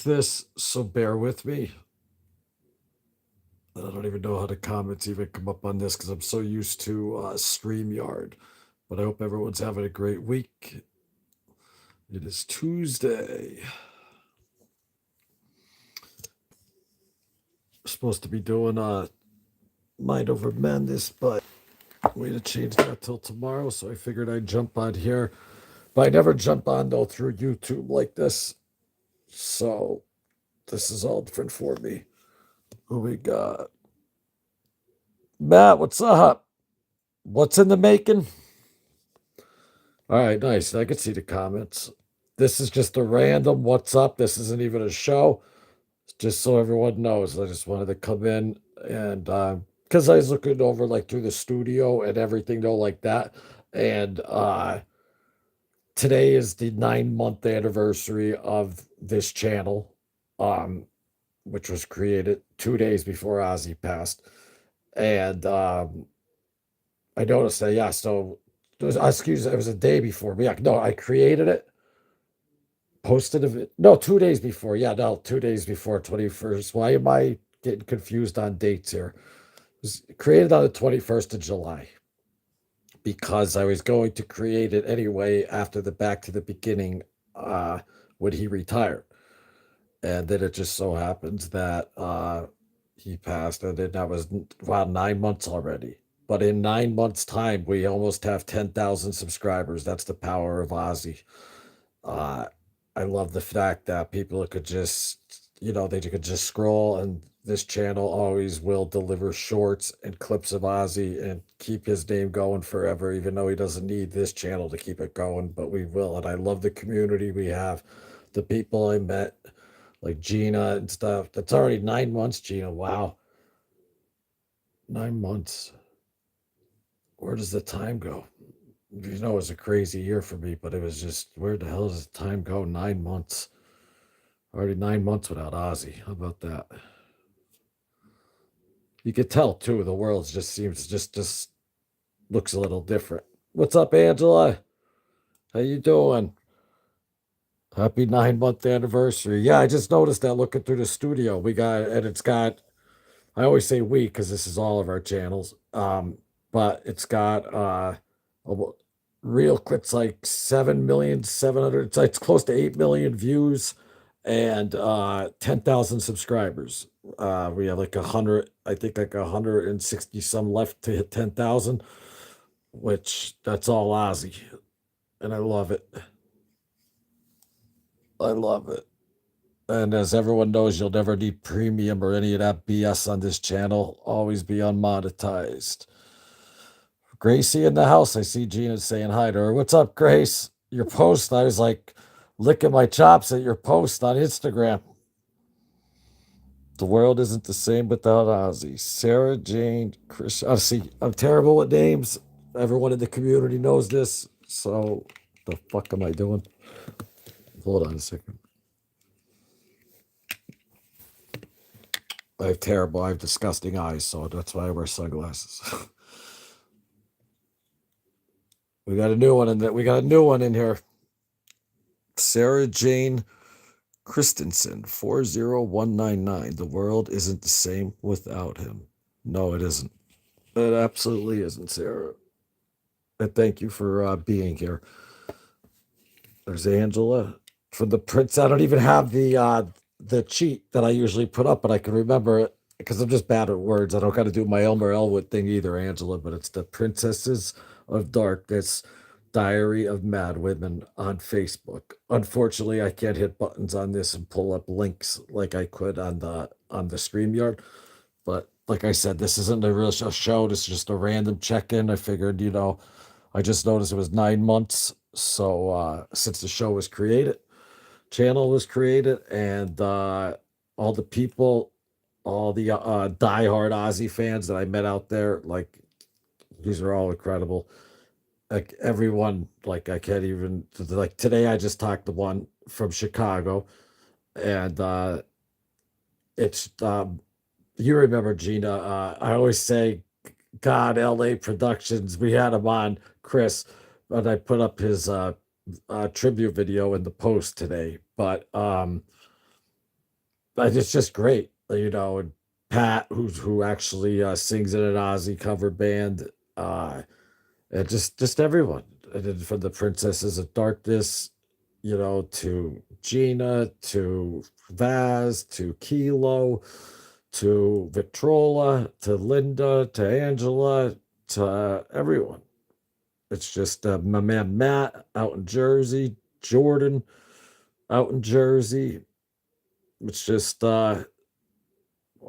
this, so bear with me. I don't even know how the comments even come up on this because I'm so used to StreamYard. But I hope everyone's having a great week. It is Tuesday. We're supposed to be doing Mind Over Madness, but way to change that till tomorrow. So I figured I'd jump on here. But I never jump on though through YouTube like this. So this is all different for me. Who we got? Matt, what's up? What's in the making? All right, nice. I can see the comments. This is just a random what's up. This isn't even a show. Just so everyone knows. I just wanted to come in and because I was looking over like through the studio and everything though like that. And today is the 9-month anniversary of this channel, um, which was created 2 days before Ozzy passed. And I noticed that, yeah, so it was a day before. Yeah, no, I created it, posted it. No, 2 days before. Yeah, no, 2 days before 21st. Why am I getting confused on dates here? It was created on the 21st of July because I was going to create it anyway after the Back to the Beginning when he retired. And then it just so happens that he passed, and then that was, wow, 9 months already. But in 9 months' time, we almost have 10,000 subscribers. That's the power of Ozzy. Uh, I love the fact that people could just, they could just scroll, and this channel always will deliver shorts and clips of Ozzy and keep his name going forever, even though he doesn't need this channel to keep it going, but we will. And I love the community we have, the people I met, like Gina and stuff. That's already 9 months, Gina. Wow. 9 months. Where does the time go? It was a crazy year for me, but it was just, where the hell does the time go? 9 months. Already 9 months without Ozzy. How about that? You could tell too, the world just looks a little different. What's up, Angela? How you doing? Happy 9-month anniversary. Yeah, I just noticed that looking through the studio. It's got, I always say we because this is all of our channels. But it's got real, it's like 7,700,000, it's close to 8 million views and 10,000 subscribers. We have like 100, I think like 160 some left to hit 10,000, which that's all Ozzy. And I love it. I love it. And as everyone knows, you'll never need premium or any of that BS on this channel. Always be unmonetized. Gracie in the house. I see Gina saying hi to her. What's up, Grace? Your post, I was like licking my chops at your post on Instagram. The world isn't the same without Ozzy. Sarah Jane, Chris. I see. I'm terrible with names. Everyone in the community knows this. So, the fuck am I doing? Hold on a second. I have disgusting eyes, so that's why I wear sunglasses. We got a new one in there. We got a new one in here. Sarah Jane Christensen, 40199. The world isn't the same without him. No, it isn't. It absolutely isn't, Sarah. And thank you for being here. There's Angela from the Prince. I don't even have the cheat that I usually put up, but I can remember it because I'm just bad at words. I don't got to do my Elmer Elwood thing either, Angela. But it's the Princesses of Darkness Diary of Mad Women on Facebook. Unfortunately, I can't hit buttons on this and pull up links like I could on the StreamYard. But like I said, this isn't a real show. This is just a random check-in. I figured, I just noticed it was 9 months. So since the show was created, channel was created, and all the people, all the diehard Ozzy fans that I met out there, like these are all incredible. Like everyone, like I can't even, like today I just talked to one from Chicago, and it's you remember Gina. I always say God, LA Productions. We had him on, Chris, and I put up his tribute video in the post today. But but it's just great, and Pat, who actually sings in an Ozzy cover band, uh, and just everyone, and then from the Princesses of Darkness, to Gina, to Vaz, to Kilo, to Victrola, to Linda, to Angela, to everyone. It's just my man Matt out in Jersey, Jordan out in Jersey. It's just I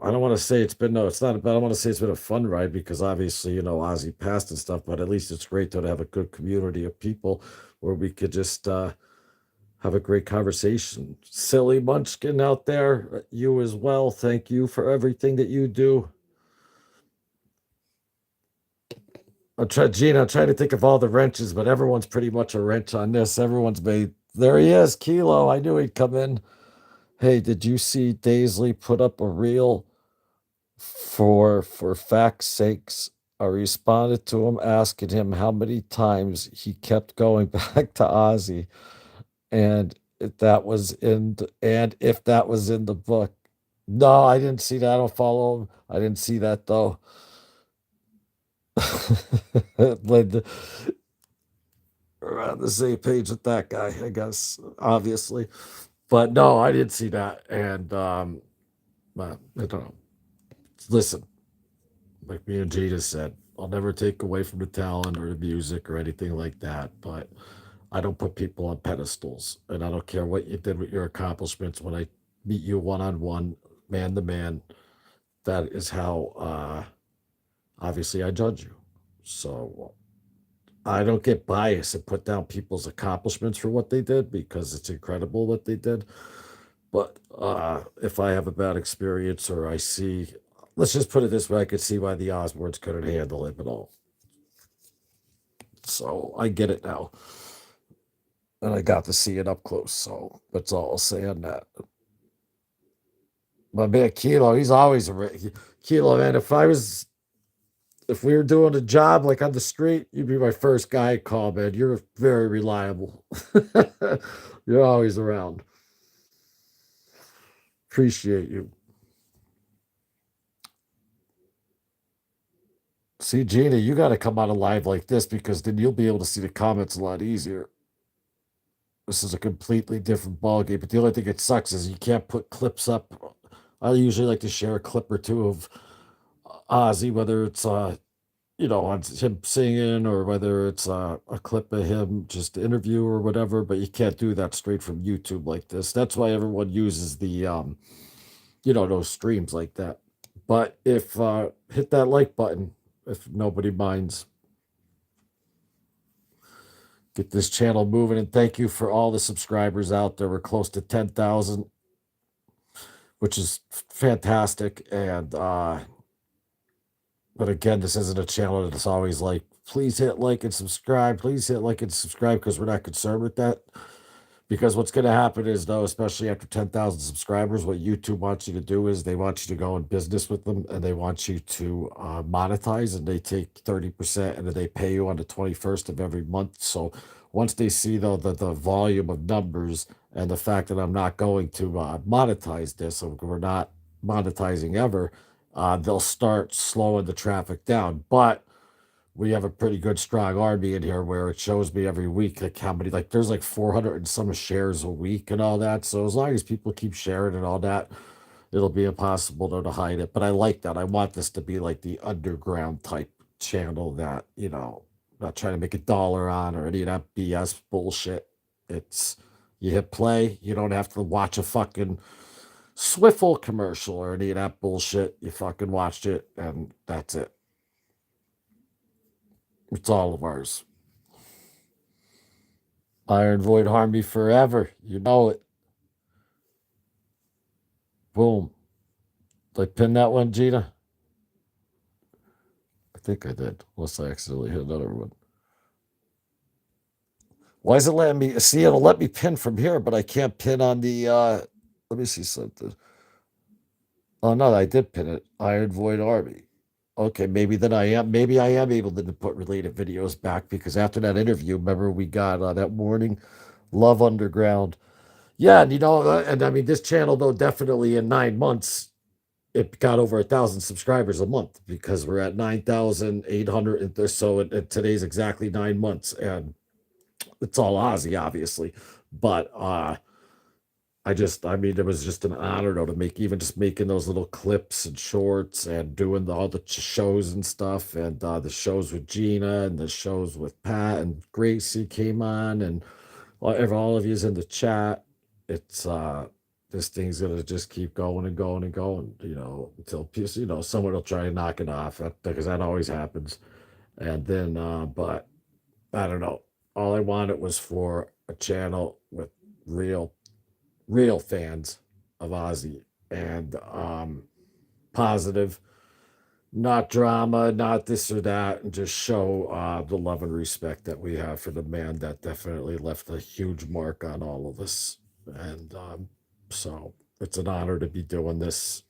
don't want to say it's been no, it's not about. I don't want to say it's been a fun ride because obviously Ozzy passed and stuff, but at least it's great to have a good community of people where we could just have a great conversation. Silly Munchkin out there, you as well. Thank you for everything that you do. Gina, I'm trying to think of all the wrenches, but everyone's pretty much a wrench on this. Everyone's made. There he is, Kilo. I knew he'd come in. Hey, did you see Daisley put up a reel for fact's sakes? I responded to him asking him how many times he kept going back to Ozzy and if that was in the book. No, I didn't see that. I don't follow him. I didn't see that though. Linda, we're on the same page with that guy, I guess, obviously. But no, I didn't see that. And I don't know. Listen, like me and Jada said, I'll never take away from the talent or the music or anything like that. But I don't put people on pedestals, and I don't care what you did with your accomplishments. When I meet you one on one, man to man, that is how obviously I judge you. So I don't get biased and put down people's accomplishments for what they did because it's incredible what they did. But if I have a bad experience or I see, let's just put it this way, I could see why the Osbournes couldn't handle it at all. So I get it now. And I got to see it up close. So that's all I'll say on that. My man Kilo, he's always Kilo, man. If we were doing a job like on the street, you'd be my first guy I call, man. You're very reliable. You're always around. Appreciate you. See, Gina, you got to come on a live like this because then you'll be able to see the comments a lot easier. This is a completely different ballgame. But the only thing that sucks is you can't put clips up. I usually like to share a clip or two of Ozzy, whether it's on him singing or whether it's a clip of him just interview or whatever. But you can't do that straight from YouTube like this. That's why everyone uses the those streams like that. But if hit that like button if nobody minds. Get this channel moving, and thank you for all the subscribers out there. We're close to 10,000, which is fantastic. And but again, this isn't a channel that's always like, please hit like and subscribe. Please hit like and subscribe because we're not concerned with that. Because what's going to happen is, though, especially after 10,000 subscribers, what YouTube wants you to do is they want you to go in business with them and they want you to monetize, and they take 30% and then they pay you on the 21st of every month. So once they see, though, the volume of numbers and the fact that I'm not going to monetize this, so we're not monetizing ever, they'll start slowing the traffic down. But we have a pretty good strong army in here where it shows me every week like how many, like there's like 400 and some shares a week and all that. So as long as people keep sharing and all that, it'll be impossible to hide it. But I like that. I want this to be like the underground type channel that, not trying to make a dollar on or any of that BS bullshit. It's you hit play, you don't have to watch a fucking Swiffle commercial or any of that bullshit. You fucking watched it and that's it. It's all of ours. Iron Void harm me forever. You know it. Boom. Did I pin that one, Gina? I think I did. Unless I accidentally hit another one. Why is it letting me see? It'll let me pin from here, but I can't pin on the let me see something. Oh no, I did pin it. Iron Void Army. Okay, maybe I am able to put related videos back because after that interview, remember we got that morning Love Underground. Yeah, and and I mean, this channel though definitely in 9 months it got over 1,000 subscribers a month because we're at 9,800. So today's exactly 9 months, and it's all Ozzy, obviously. But I mean, it was just an honor though to make even just making those little clips and shorts and doing all the shows and stuff, and the shows with Gina and the shows with Pat and Gracie came on, and all of you's in the chat. It's this thing's gonna just keep going and going and going, until someone will try to knock it off because that always happens. And then, but I don't know. All I wanted was for a channel with real real fans of Ozzy, and positive, not drama, not this or that, and just show the love and respect that we have for the man that definitely left a huge mark on all of us. And so it's an honor to be doing this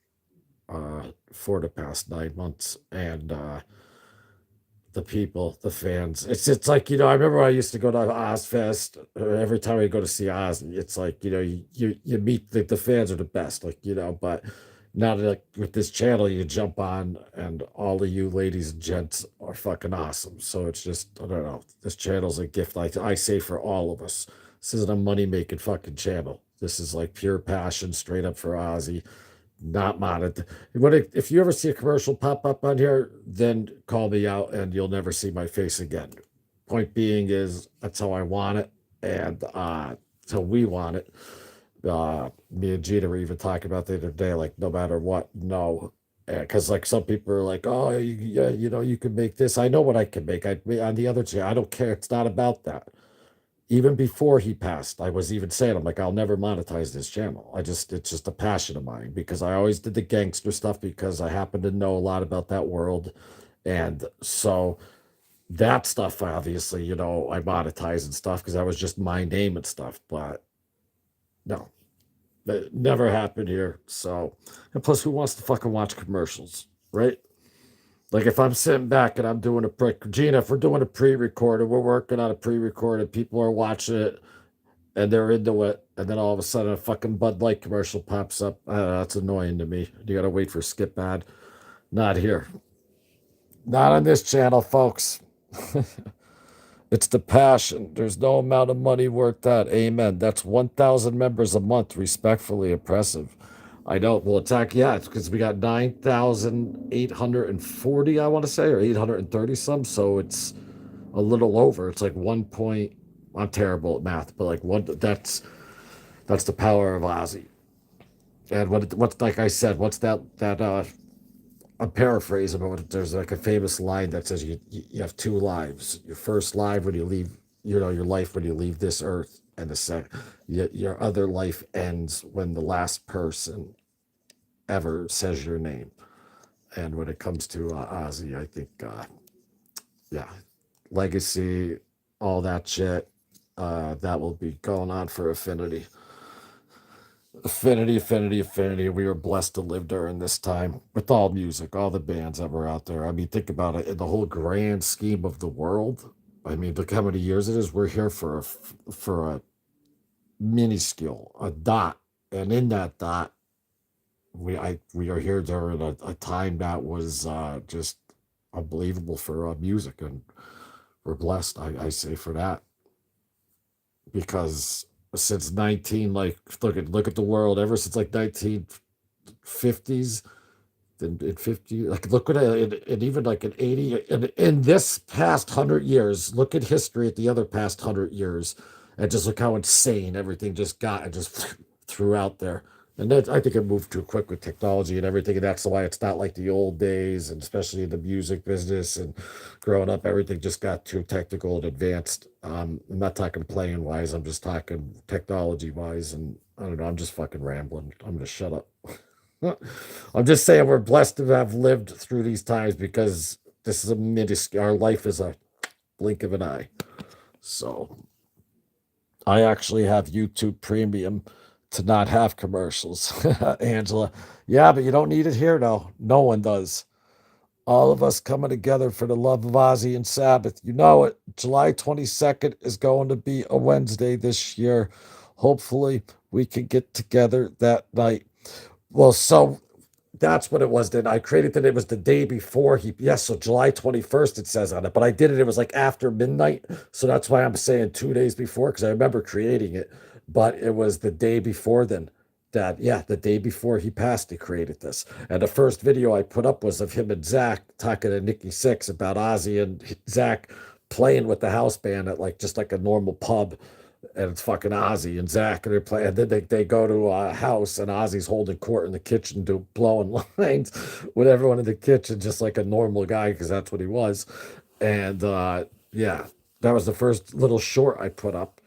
for the past 9 months, and the people, the fans. It's like, I remember I used to go to Ozfest. Every time I go to see Oz, it's like, you meet the fans are the best, like, but now that, like, with this channel you jump on and all of you ladies and gents are fucking awesome. So it's just, I don't know, this channel's a gift, like I say, for all of us. This isn't a money making fucking channel. This is like pure passion straight up for Ozzy, not modded. If you ever see a commercial pop up on here, then call me out and you'll never see my face again. Point being is that's how I want it, and so we want it. Me and Gina were even talking about the other day, like no matter what, no. Because like some people are like, oh yeah, you can make this. I know what I can make. On the other chair, I don't care. It's not about that. Even before he passed, I was even saying, I'm like, I'll never monetize this channel. It's just a passion of mine because I always did the gangster stuff because I happen to know a lot about that world. And so that stuff, obviously, I monetize and stuff because that was just my name and stuff. But no, it never happened here. So, and plus, who wants to fucking watch commercials, right? Like if I'm sitting back and I'm doing Gina, if we're doing a pre-recorded, we're working on a pre-recorded, people are watching it and they're into it, and then all of a sudden a fucking Bud Light commercial pops up. That's annoying to me. You gotta wait for skip ad. Not here. Not on this channel, folks. It's the passion. There's no amount of money worth that. Amen. That's 1,000 members a month. Respectfully impressive. I know. Well, it's because we got 9,840, I want to say, or 830 some. So it's a little over. It's like 1 point. I'm terrible at math, but like one. That's the power of Ozzy. And what's like I said, what's that I'm paraphrasing, but there's like a famous line that says you have two lives. Your first life when you leave, your life when you leave this earth, and the second, your other life ends when the last person ever says your name. And when it comes to Ozzy, I think, yeah, legacy, all that shit, that will be going on for infinity. Affinity, affinity, affinity. We were blessed to live during this time with all music, all the bands that were out there. I mean, think about it in the whole grand scheme of the world. I mean, look how many years it is. We're here for a minuscule, a dot, and in that dot, we are here during a time that was just unbelievable for music, and we're blessed. I say for that because since 19, like look at the world ever since like 1950s, then in 50, like look at it, and even like in 80, and in this past 100 years, look at history at the other past 100 years, and just look how insane everything just got and just threw out there. And then I think it moved too quick with technology and everything, and that's why it's not like the old days, and especially in the music business and growing up, everything just got too technical and advanced. I'm not talking playing wise, I'm just talking technology wise, and I don't know, I'm just fucking rambling. I'm gonna shut up. I'm just saying we're blessed to have lived through these times because this is a minuscule. Our life is a blink of an eye. So I actually have YouTube Premium to not have commercials, Angela. Yeah, but you don't need it here now. No one does. All of us coming together for the love of Ozzy and Sabbath. You know it. July 22nd is going to be a Wednesday this year. Hopefully, we could get together that night. Well, so that's what it was. Then I created that it was the day before he, yes, so July 21st it says on it, but I did it, it was like after midnight. So that's why I'm saying 2 days before, because I remember creating it, but it was the day before then that, yeah, the day before he passed, he created this. And the first video I put up was of him and Zach talking to Nikki Six about Ozzy and Zach playing with the house band at like just like a normal pub, and it's fucking Ozzy and Zach, and they're playing. And then they go to a house, and Ozzy's holding court in the kitchen, blowing lines with everyone in the kitchen, just like a normal guy, because that's what he was. And yeah, that was the first little short I put up,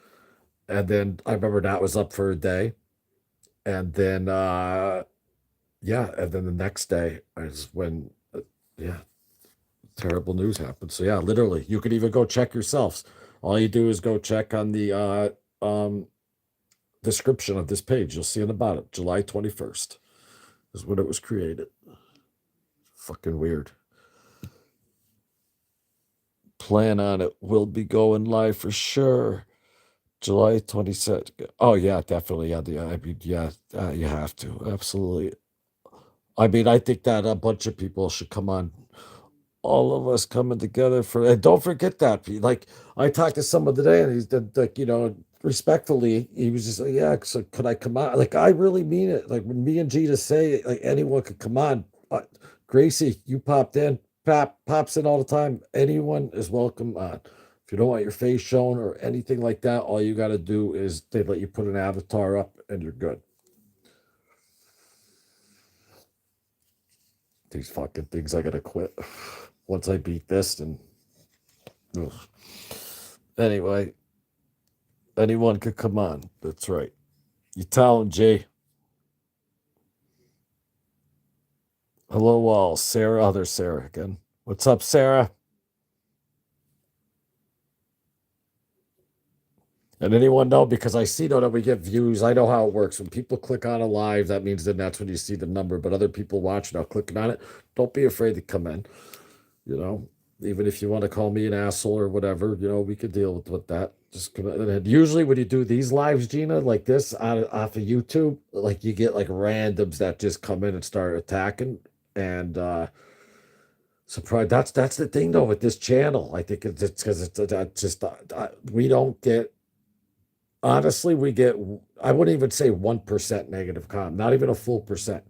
and then I remember that was up for a day, and then yeah, and then the next day is when yeah, terrible news happened. So yeah, literally, you could even go check yourselves. All you do is go check on the description of this page. You'll see in about it. July 21st is when it was created. Fucking weird. Plan on it. We'll be going live for sure. July 22nd. Oh, yeah, definitely. Yeah, I mean, yeah, you have to. Absolutely. I mean, I think that a bunch of people should come on, all of us coming together for, and don't forget that. Like, I talked to someone today, and he's like, respectfully, he was just like, yeah, so could I come on? Like, I really mean it. Like, when me and Gina say it, like anyone could come on. Gracie, you popped in. Pap pops in all the time. Anyone is welcome on. If you don't want your face shown or anything like that, all you got to do is they let you put an avatar up, and you're good. These fucking things, I gotta quit once I beat this. And ugh. Anyway, anyone could come on. That's right. You tell him, Jay. Hello, all. Sarah, other Sarah again. What's up, Sarah? And anyone know? Because I see though that we get views. I know how it works. When people click on a live, that means then that's when you see the number. But other people watching now clicking on it, don't be afraid to come in. You know, even if you want to call me an asshole or whatever, we could deal with that. Just come in. And usually when you do these lives, Gina, like this off of YouTube, like you get like randoms that just come in and start attacking. And surprise, that's the thing though with this channel. I think it's because it's just we don't get, honestly, we get, I wouldn't even say 1% negative comment, not even a full percent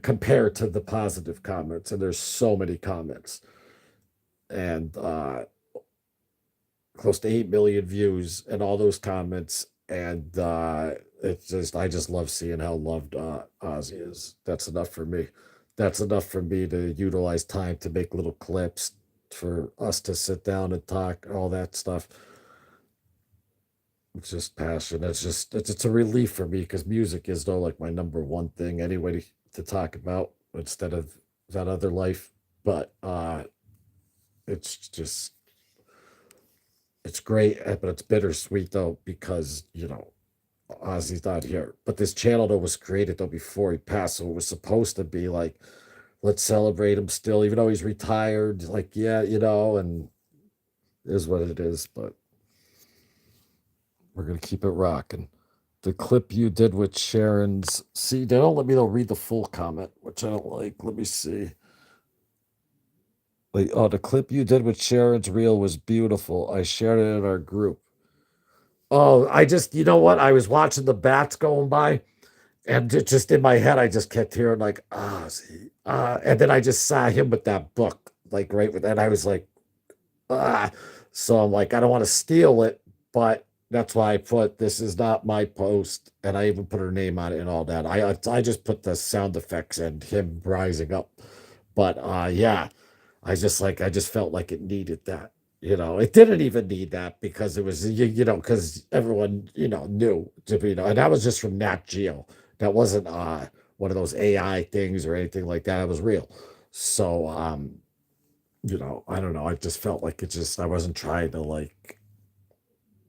compared to the positive comments. And there's so many comments, and close to 8 million views and all those comments. And it's just, I just love seeing how loved Ozzy is. That's enough for me. That's enough for me to utilize time to make little clips for us to sit down and talk, all that stuff. It's just passion. It's a relief for me, because music is though like my number one thing anyway to talk about instead of that other life. But it's just, it's great, but it's bittersweet though, because Ozzy's not here. But this channel though was created though before he passed, so it was supposed to be like, let's celebrate him still, even though he's retired. Like, yeah, and it is what it is. But we're gonna keep it rocking. The clip you did with Sharon's, see, they don't let me read the full comment, which I don't like. Let me see. Like, oh, the clip you did with Sharon's reel was beautiful. I shared it in our group. Oh, I just, you know what? I was watching the bats going by, and just in my head, I just kept hearing like, see, and then I just saw him with that book, like right with that. I was like, ah. So I'm like, I don't want to steal it, but that's why I put, this is not my post, and I even put her name on it and all that. I just put the sound effects and him rising up. But yeah, I just felt like it needed that. It didn't even need that, because it was, because everyone, knew to be, and that was just from Nat Geo. That wasn't one of those AI things or anything like that. It was real. So I don't know. I just felt like I wasn't trying to like,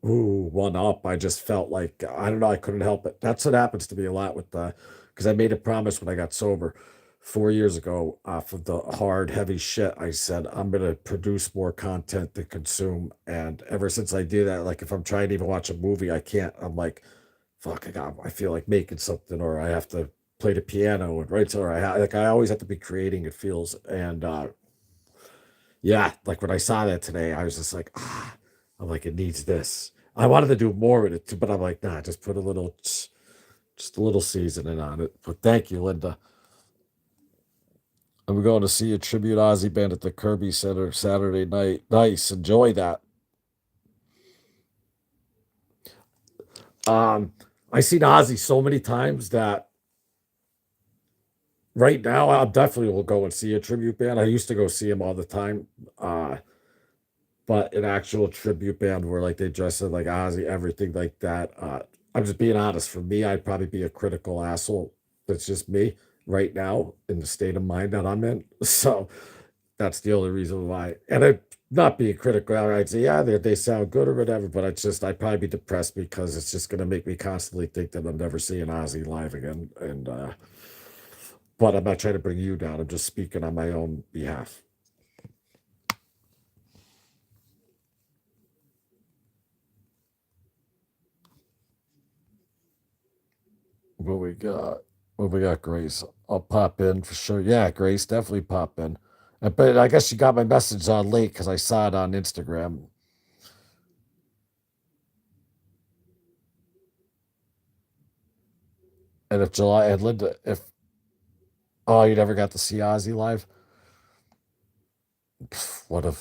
ooh, one up. I just felt like, I don't know, I couldn't help it. That's what happens to me a lot with because I made a promise when I got sober 4 years ago, off of the hard, heavy shit. I said, I'm going to produce more content to consume. And ever since I do that, like if I'm trying to even watch a movie, I can't. I'm like, fuck, I feel like making something, or I have to play the piano and write, or like I always have to be creating. It feels, and yeah, like when I saw that today, I was just like, I'm like, it needs this. I wanted to do more with it too, but I'm like, nah, just put a little, just a little seasoning on it. But thank you, Linda. And we're going to see a tribute Ozzy band at the Kirby Center Saturday night. Nice, enjoy that. Um, I seen Ozzy so many times that right now I definitely will go and see a tribute band. I used to go see him all the time. But an actual tribute band where like they dress up like Ozzy, everything like that. I'm just being honest. For me, I'd probably be a critical asshole. That's just me right now in the state of mind that I'm in. So that's the only reason why. And I'm not being critical. I'd say, yeah, they sound good or whatever, but I'd probably be depressed because it's just going to make me constantly think that I'm never seeing Ozzy live again. And, but I'm not trying to bring you down. I'm just speaking on my own behalf. What we got? What we got, Grace? I'll pop in for sure. Yeah, Grace, definitely pop in. But I guess you got my message on late because I saw it on Instagram. And if July and Linda, if oh, you never got to see Ozzy live, what a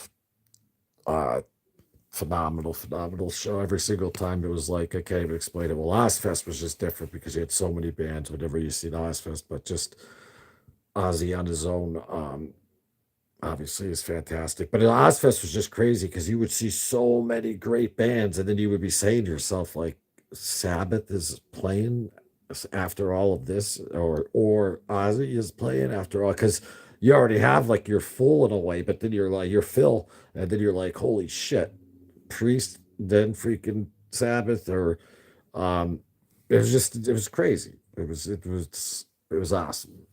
uh, phenomenal show. Every single time it was like I can't even explain it. Well, Ozfest was just different because you had so many bands whenever you see the Ozfest, but just Ozzy on his own. Obviously is fantastic. But Ozfest was just crazy because you would see so many great bands, and then you would be saying to yourself, like, Sabbath is playing after all of this, or Ozzy is playing after all, because you already have like you're full in a way, but then you're like you're Phil, and then you're like, holy shit, Priest, then freaking Sabbath, or um, it was crazy. It was awesome.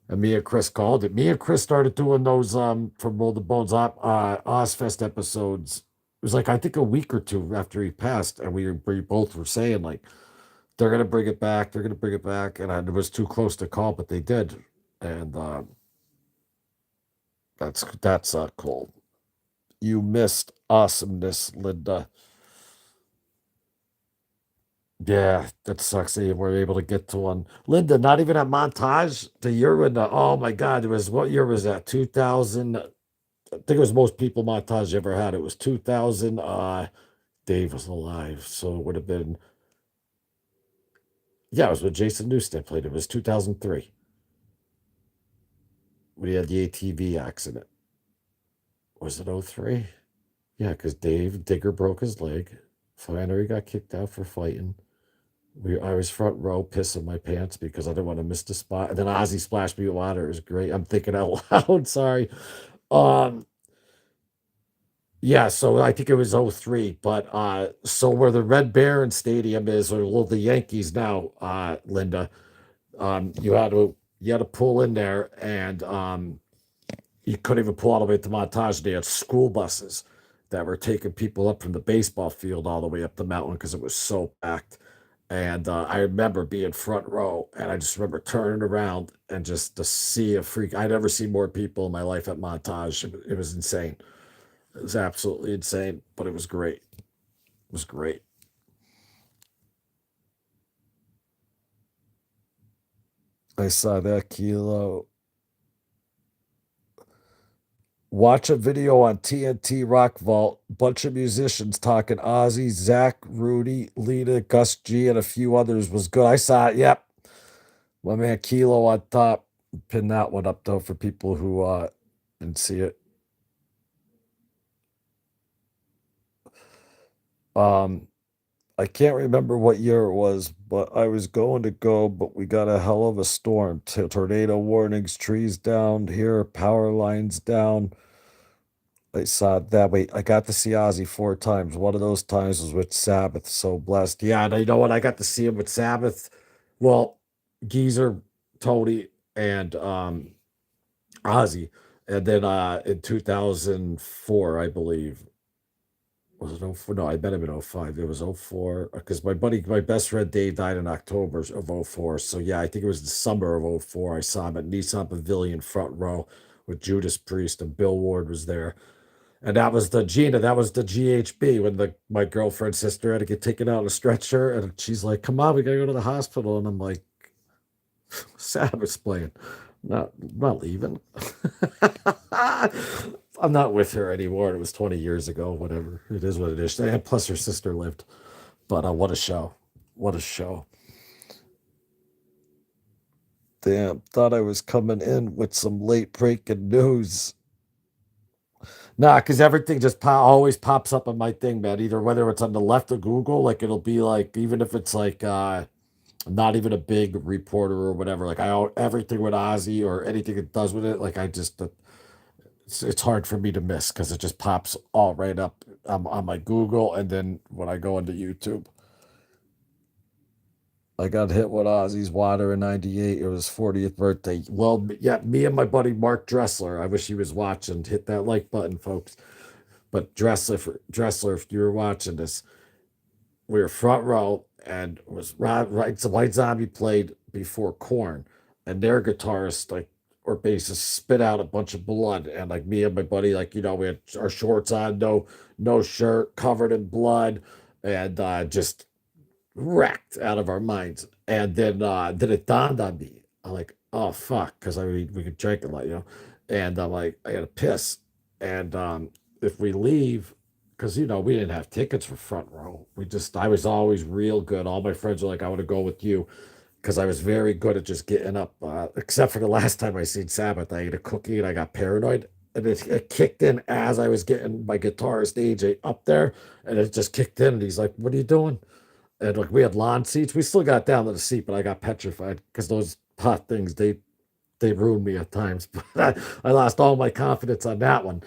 And me and Chris called it. Me and Chris started doing those from Roll the Bones Ozfest episodes. It was like I think a week or two after he passed, and we both were saying like they're gonna bring it back, they're gonna bring it back, and it was too close to call, but they did, and that's cool. You missed awesomeness, Linda. Yeah, that sucks that you were able to get to one. Linda, not even at montage. The year when the oh my god, it was what year was that? 2000. I think it was most people montage ever had. It was 2000. Dave was alive, so it would have been yeah. It was when Jason Newsted played. It was 2003 when he had the ATV accident. Was it 03? Yeah, because Dave Digger broke his leg. Flannery got kicked out for fighting. I was front row pissing my pants because I didn't want to miss the spot. And then Ozzy splashed me with water. It was great. I'm thinking out loud. Sorry. Um, Yeah, so I think it was '03, but so where the Red Baron Stadium is, or well, the Yankees now, Linda, you had to pull in there, and you couldn't even pull all the way to Montage. They had school buses that were taking people up from the baseball field all the way up the mountain because it was so packed. And I remember being front row, and I just remember turning around and just to see a freak. I'd never seen more people in my life at Montage. It was insane. It was absolutely insane, but it was great. It was great. I saw that Kilo. Watch a video on TNT Rock Vault. Bunch of musicians talking Ozzy, Zach, Rudy, Lita, Gus G, and a few others was good. I saw it. Yep. My man Kilo on top. Pin that one up though for people who didn't see it. Um I can't remember what year it was, but I was going to go, but we got a hell of a storm. Tornado warnings, trees down here, power lines down. I saw that. Wait, I got to see Ozzy 4 times. One of those times was with Sabbath. So blessed. Yeah, and you know what? I got to see him with Sabbath. Well, Geezer, Tony, and Ozzy. And then in 2004, I believe. Was it 04? No, I met him in 05. It was 04 because my best friend Dave died in October of 04. So yeah, I think it was the summer of 04. I saw him at Nissan Pavilion front row with Judas Priest and Bill Ward was there. And that was the Gina, that was the GHB when my girlfriend's sister had to get taken out on a stretcher. And she's like, come on, we gotta go to the hospital. And I'm like, Sabbath's playing. Not leaving. I'm not with her anymore. It was 20 years ago, whatever. It is what it is. And plus her sister lived. But what a show. What a show. Damn, thought I was coming in with some late breaking news. Nah, because everything just always pops up on my thing, man. Either whether it's on the left of Google, like it'll be like, even if it's like not even a big reporter or whatever, like everything with Ozzy or anything it does with it, like I just it's hard for me to miss because it just pops all right up on my Google, and then when I go into YouTube, I got hit with Ozzy's Water in '98. It was 40th birthday. Well, yeah, me and my buddy Mark Dressler. I wish he was watching. Hit that like button, folks. But Dressler, if you were watching this, we were front row, and it was right. So White Zombie played before Corn, and their guitarist or bassist spit out a bunch of blood, and like me and my buddy, like we had our shorts on, no shirt, covered in blood, and just wrecked out of our minds. And then it dawned on me. I'm like, oh fuck, because I mean we could drink a lot. And I'm like, I gotta piss. And if we leave, because we didn't have tickets for front row. I was always real good. All my friends were like, I want to go with you because I was very good at just getting up. Except for the last time I seen Sabbath, I ate a cookie and I got paranoid. And it kicked in as I was getting my guitarist AJ up there, and it just kicked in. And he's like, "What are you doing?" And like we had lawn seats. We still got down to the seat, but I got petrified because those hot things they ruined me at times. But I lost all my confidence on that one.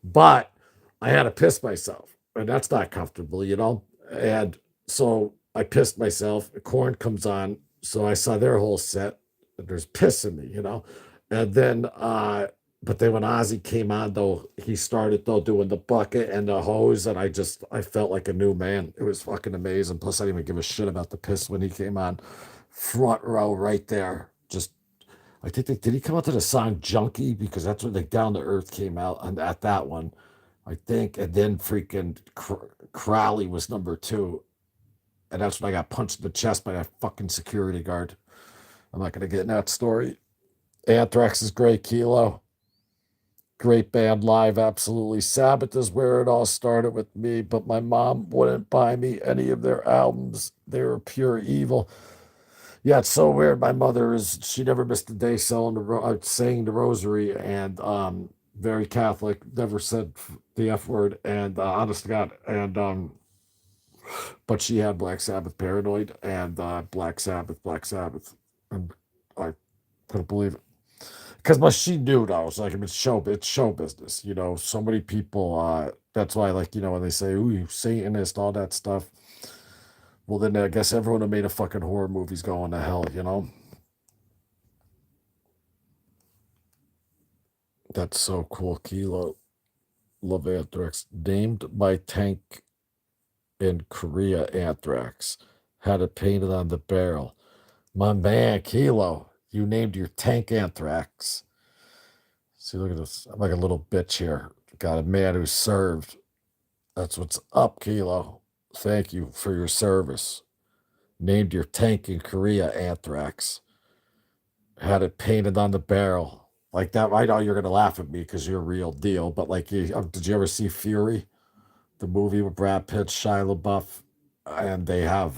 But I had to piss myself, and that's not comfortable. And so I pissed myself. Corn comes on, so I saw their whole set. And there's piss in me. And then but then when Ozzy came on, though, he started doing the bucket and the hose, and I felt like a new man. It was fucking amazing. Plus, I didn't even give a shit about the piss when he came on. Front row, right there. Just, I think did he come out to the song "Junkie" because that's when "Down to Earth" came out at that one, I think, and then freaking Crowley was number 2, and that's when I got punched in the chest by that fucking security guard. I'm not gonna get in that story. Anthrax is great, Kilo. Great band live, absolutely. Sabbath is where it all started with me, but my mom wouldn't buy me any of their albums. They were pure evil. Yeah, it's so weird. My mother she never missed a day saying the rosary, and very Catholic, never said the F word, and honest to God, and but she had Black Sabbath paranoid, and Black Sabbath, and I couldn't believe it. Because she knew though, it's like it's show business. So many people. That's why, like when they say, "Ooh, you Satanist," all that stuff. Well, then I guess everyone who made a fucking horror movie's going to hell. That's so cool, Kilo. Love Anthrax. Named my tank in Korea Anthrax. Had it painted on the barrel. My man, Kilo. You named your tank Anthrax. See, look at this. I'm like a little bitch here. Got a man who served. That's what's up, Kilo. Thank you for your service. Named your tank in Korea Anthrax. Had it painted on the barrel. Like that. I know you're going to laugh at me because you're a real deal, but like, did you ever see Fury? The movie with Brad Pitt, Shia LaBeouf, and they have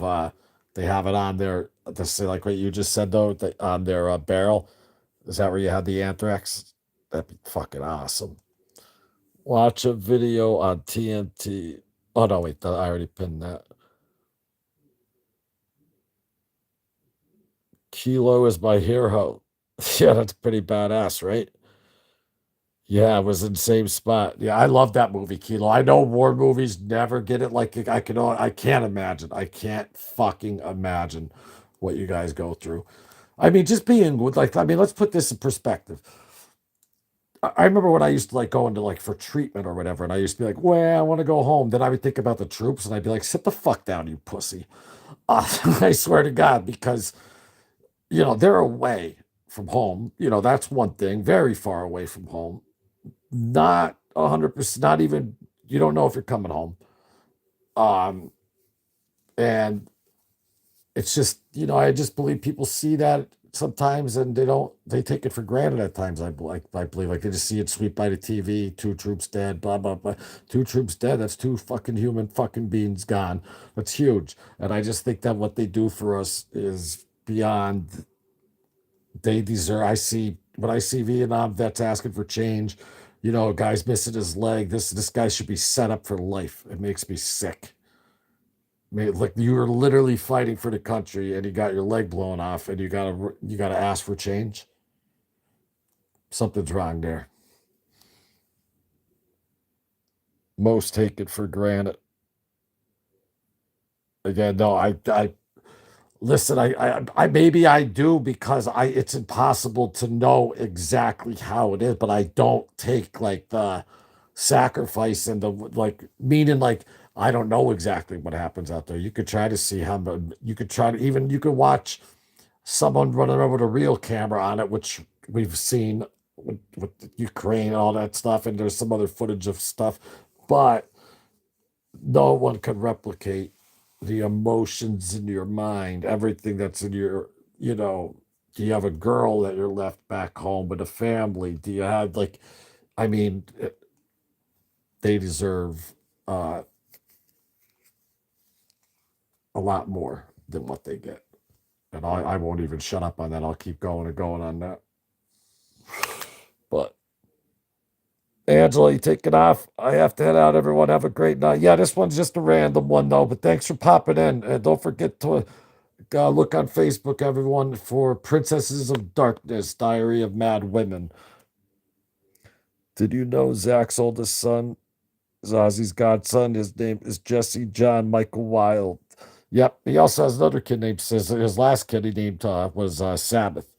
it on there to say like what you just said though, on their barrel. Is that where you had the anthrax? That'd be fucking awesome. Watch a video on TNT. Oh no, wait, I already pinned that. Kilo is my hero. Yeah, that's pretty badass, right? Yeah, it was in the same spot. Yeah, I love that movie, Kilo. I know war movies never get it like I can't imagine. I can't fucking imagine what you guys go through. I mean, just being with like, I mean, let's put this in perspective. I remember when I used to like go into like for treatment or whatever, and I used to be like, well, I want to go home. Then I would think about the troops and I'd be like, sit the fuck down, you pussy. I swear to God, because, they're away from home. That's one thing, very far away from home. Not 100%, not even, you don't know if you're coming home. Um, and it's just, I just believe people see that sometimes and they take it for granted at times. I believe like they just see it sweep by the TV, two troops dead, blah, blah, blah. Two troops dead. That's two fucking human fucking beings gone. That's huge. And I just think that what they do for us is beyond they deserve. When I see Vietnam vets asking for change, a guy's missing his leg. This guy should be set up for life. It makes me sick. I mean, like you were literally fighting for the country, and you got your leg blown off, and you gotta ask for change. Something's wrong there. Most take it for granted. Again, no, I listen. I maybe I do because it's impossible to know exactly how it is, but I don't take like the sacrifice and the like meaning like I don't know exactly what happens out there. You could try to see how, you could try to even you could watch someone running over with a real camera on it, which we've seen with Ukraine and all that stuff, and there's some other footage of stuff, but no one can replicate the emotions in your mind, everything that's in your, do you have a girl that you're left back home with a family? Do you have like, I mean, they deserve uh, a lot more than what they get. And I won't even shut up on that. I'll keep going and going on that. But Angela, you take it off. I have to head out. Everyone have a great night. Yeah, this one's just a random one though, but thanks for popping in. And don't forget to look on Facebook, everyone, for Princesses of Darkness, Diary of Mad Women. Did you know Zach's oldest son is Ozzy's godson? His name is Jesse John Michael Wild. Yep. He also has another kid named his last kid he named was Sabbath.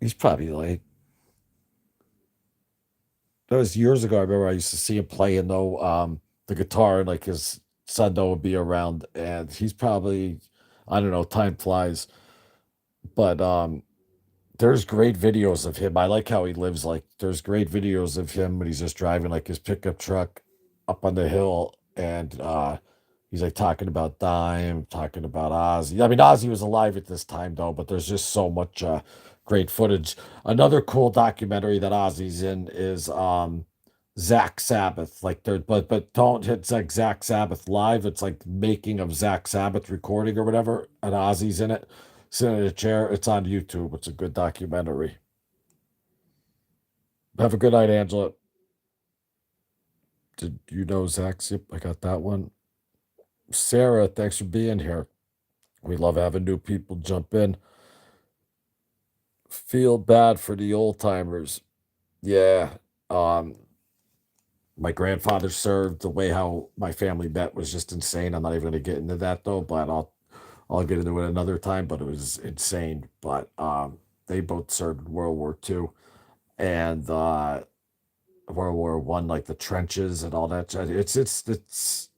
He's probably like that was years ago. I remember I used to see him playing though the guitar, and like his son though would be around, and he's probably I don't know, time flies. But there's great videos of him. I like how he lives. Like, there's great videos of him when he's just driving like his pickup truck up on the hill, and he's like talking about Dime, talking about Ozzy. I mean, Ozzy was alive at this time though, but there's just so much great footage. Another cool documentary that Ozzy's in is Zach Sabbath. Like, there, but don't hit like Zach Sabbath live. It's like making of Zach Sabbath recording or whatever, and Ozzy's in it sitting in a chair. It's on YouTube. It's a good documentary. Have a good night, Angela. Did you know Zach's? Yep, I got that one. Sarah, thanks for being here. We love having new people jump in. Feel bad for the old timers. Yeah. Um, my grandfather served. The way how my family met was just insane. I'm not even gonna get into that though, but I'll get into it another time. But it was insane. But they both served in World War II and World War One, like the trenches and all that. It's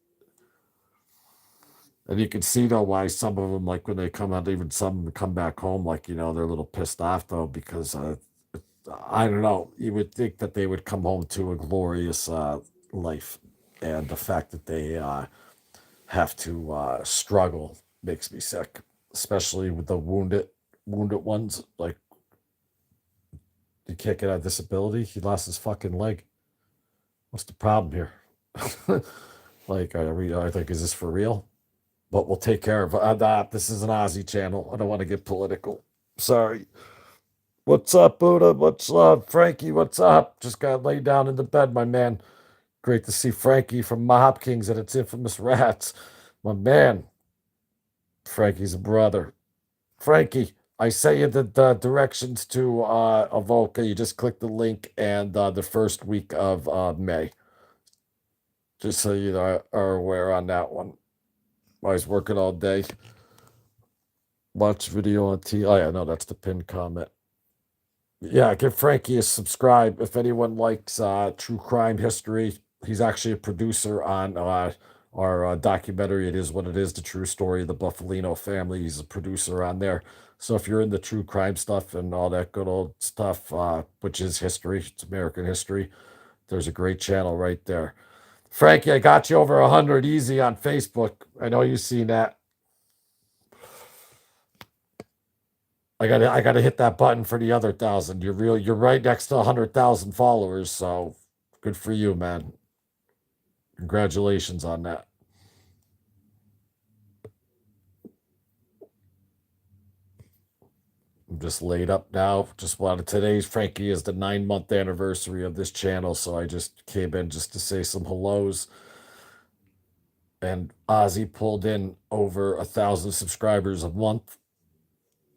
and you can see though why some of them, like when they come out, even some of them come back home, like they're a little pissed off though because I don't know. You would think that they would come home to a glorious life, and the fact that they have to struggle makes me sick, especially with the wounded ones. Like you can't get a disability. He lost his fucking leg. What's the problem here? Like, I think, is this for real? But we'll take care of that. This is an Aussie channel. I don't want to get political. Sorry. What's up, Buddha? What's up, Frankie? What's up? Just got laid down in the bed, my man. Great to see Frankie from Mob Kings and its infamous rats. My man. Frankie's a brother. Frankie, I sent you the directions to Avoca. You just click the link and the first week of May. Just so you are aware on that one. I was working all day. Watch video on T. Oh yeah, no, that's the pinned comment. Yeah, give Frankie a subscribe. If anyone likes true crime history, he's actually a producer on our documentary. It is what it is, the true story of the Buffalino family. He's a producer on there. So if you're into true crime stuff and all that good old stuff, which is history, it's American history, there's a great channel right there. Frankie, I got you over 100 easy on Facebook. I know you've seen that. I gotta hit that button for the other thousand. You're right next to 100,000 followers, so good for you, man. Congratulations on that. I'm just laid up now. Just wanted today's Frankie is the 9 month anniversary of this channel, so I just came in just to say some hellos. And Ozzy pulled in over 1,000 subscribers a month,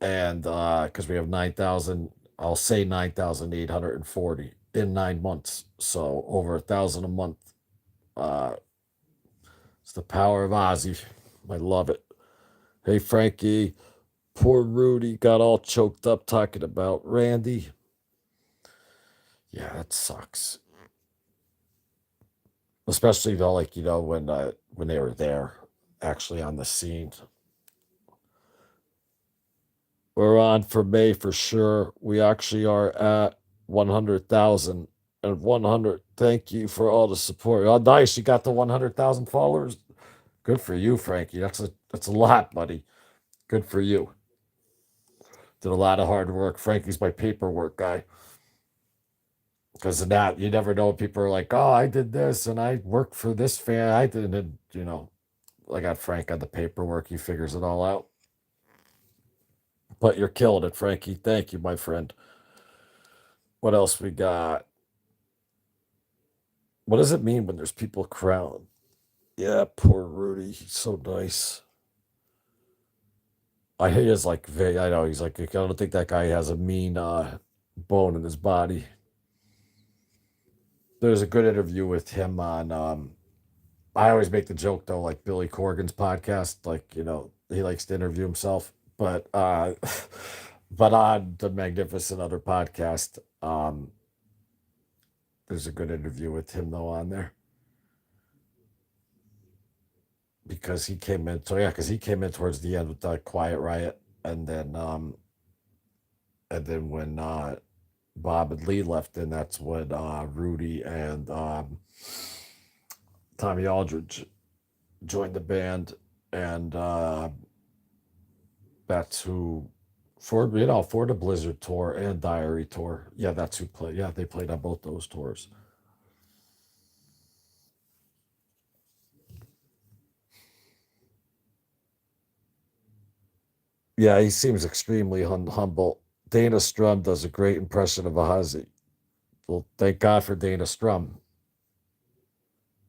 and because we have 9,000, I'll say 9,840 in 9 months, so over 1,000 a month. Uh, it's the power of Ozzy. I love it. Hey, Frankie, poor Rudy got all choked up talking about Randy. Yeah, that sucks. Especially though, like when they were there, actually on the scene. We're on for May for sure. We actually are at 100,000 and 100. Thank you for all the support. Oh, nice! You got the 100,000 followers. Good for you, Frankie. That's a lot, buddy. Good for you. Did a lot of hard work. Frankie's my paperwork guy. Because of that, you never know. People are like, "Oh, I did this and I worked for this fan. I didn't." I got Frank on the paperwork. He figures it all out. But you're killing it, Frankie. Thank you, my friend. What else we got? What does it mean when there's people crowned? Yeah, poor Rudy. He's so nice. He is like I know he's like I don't think that guy has a mean bone in his body. There's a good interview with him on I always make the joke though, like Billy Corgan's podcast, like, he likes to interview himself. But but on the Magnificent Other podcast, there's a good interview with him though on there. Because he came in because he came in towards the end with the Quiet Riot, and then when Bob and Lee left, and that's when Rudy and Tommy Aldridge joined the band, and that's who for the Blizzard tour and Diary tour. Yeah, that's who played. Yeah, they played on both those tours. Yeah, he seems extremely humble. Dana Strum does a great impression of Ahazi. Well, thank God for Dana Strum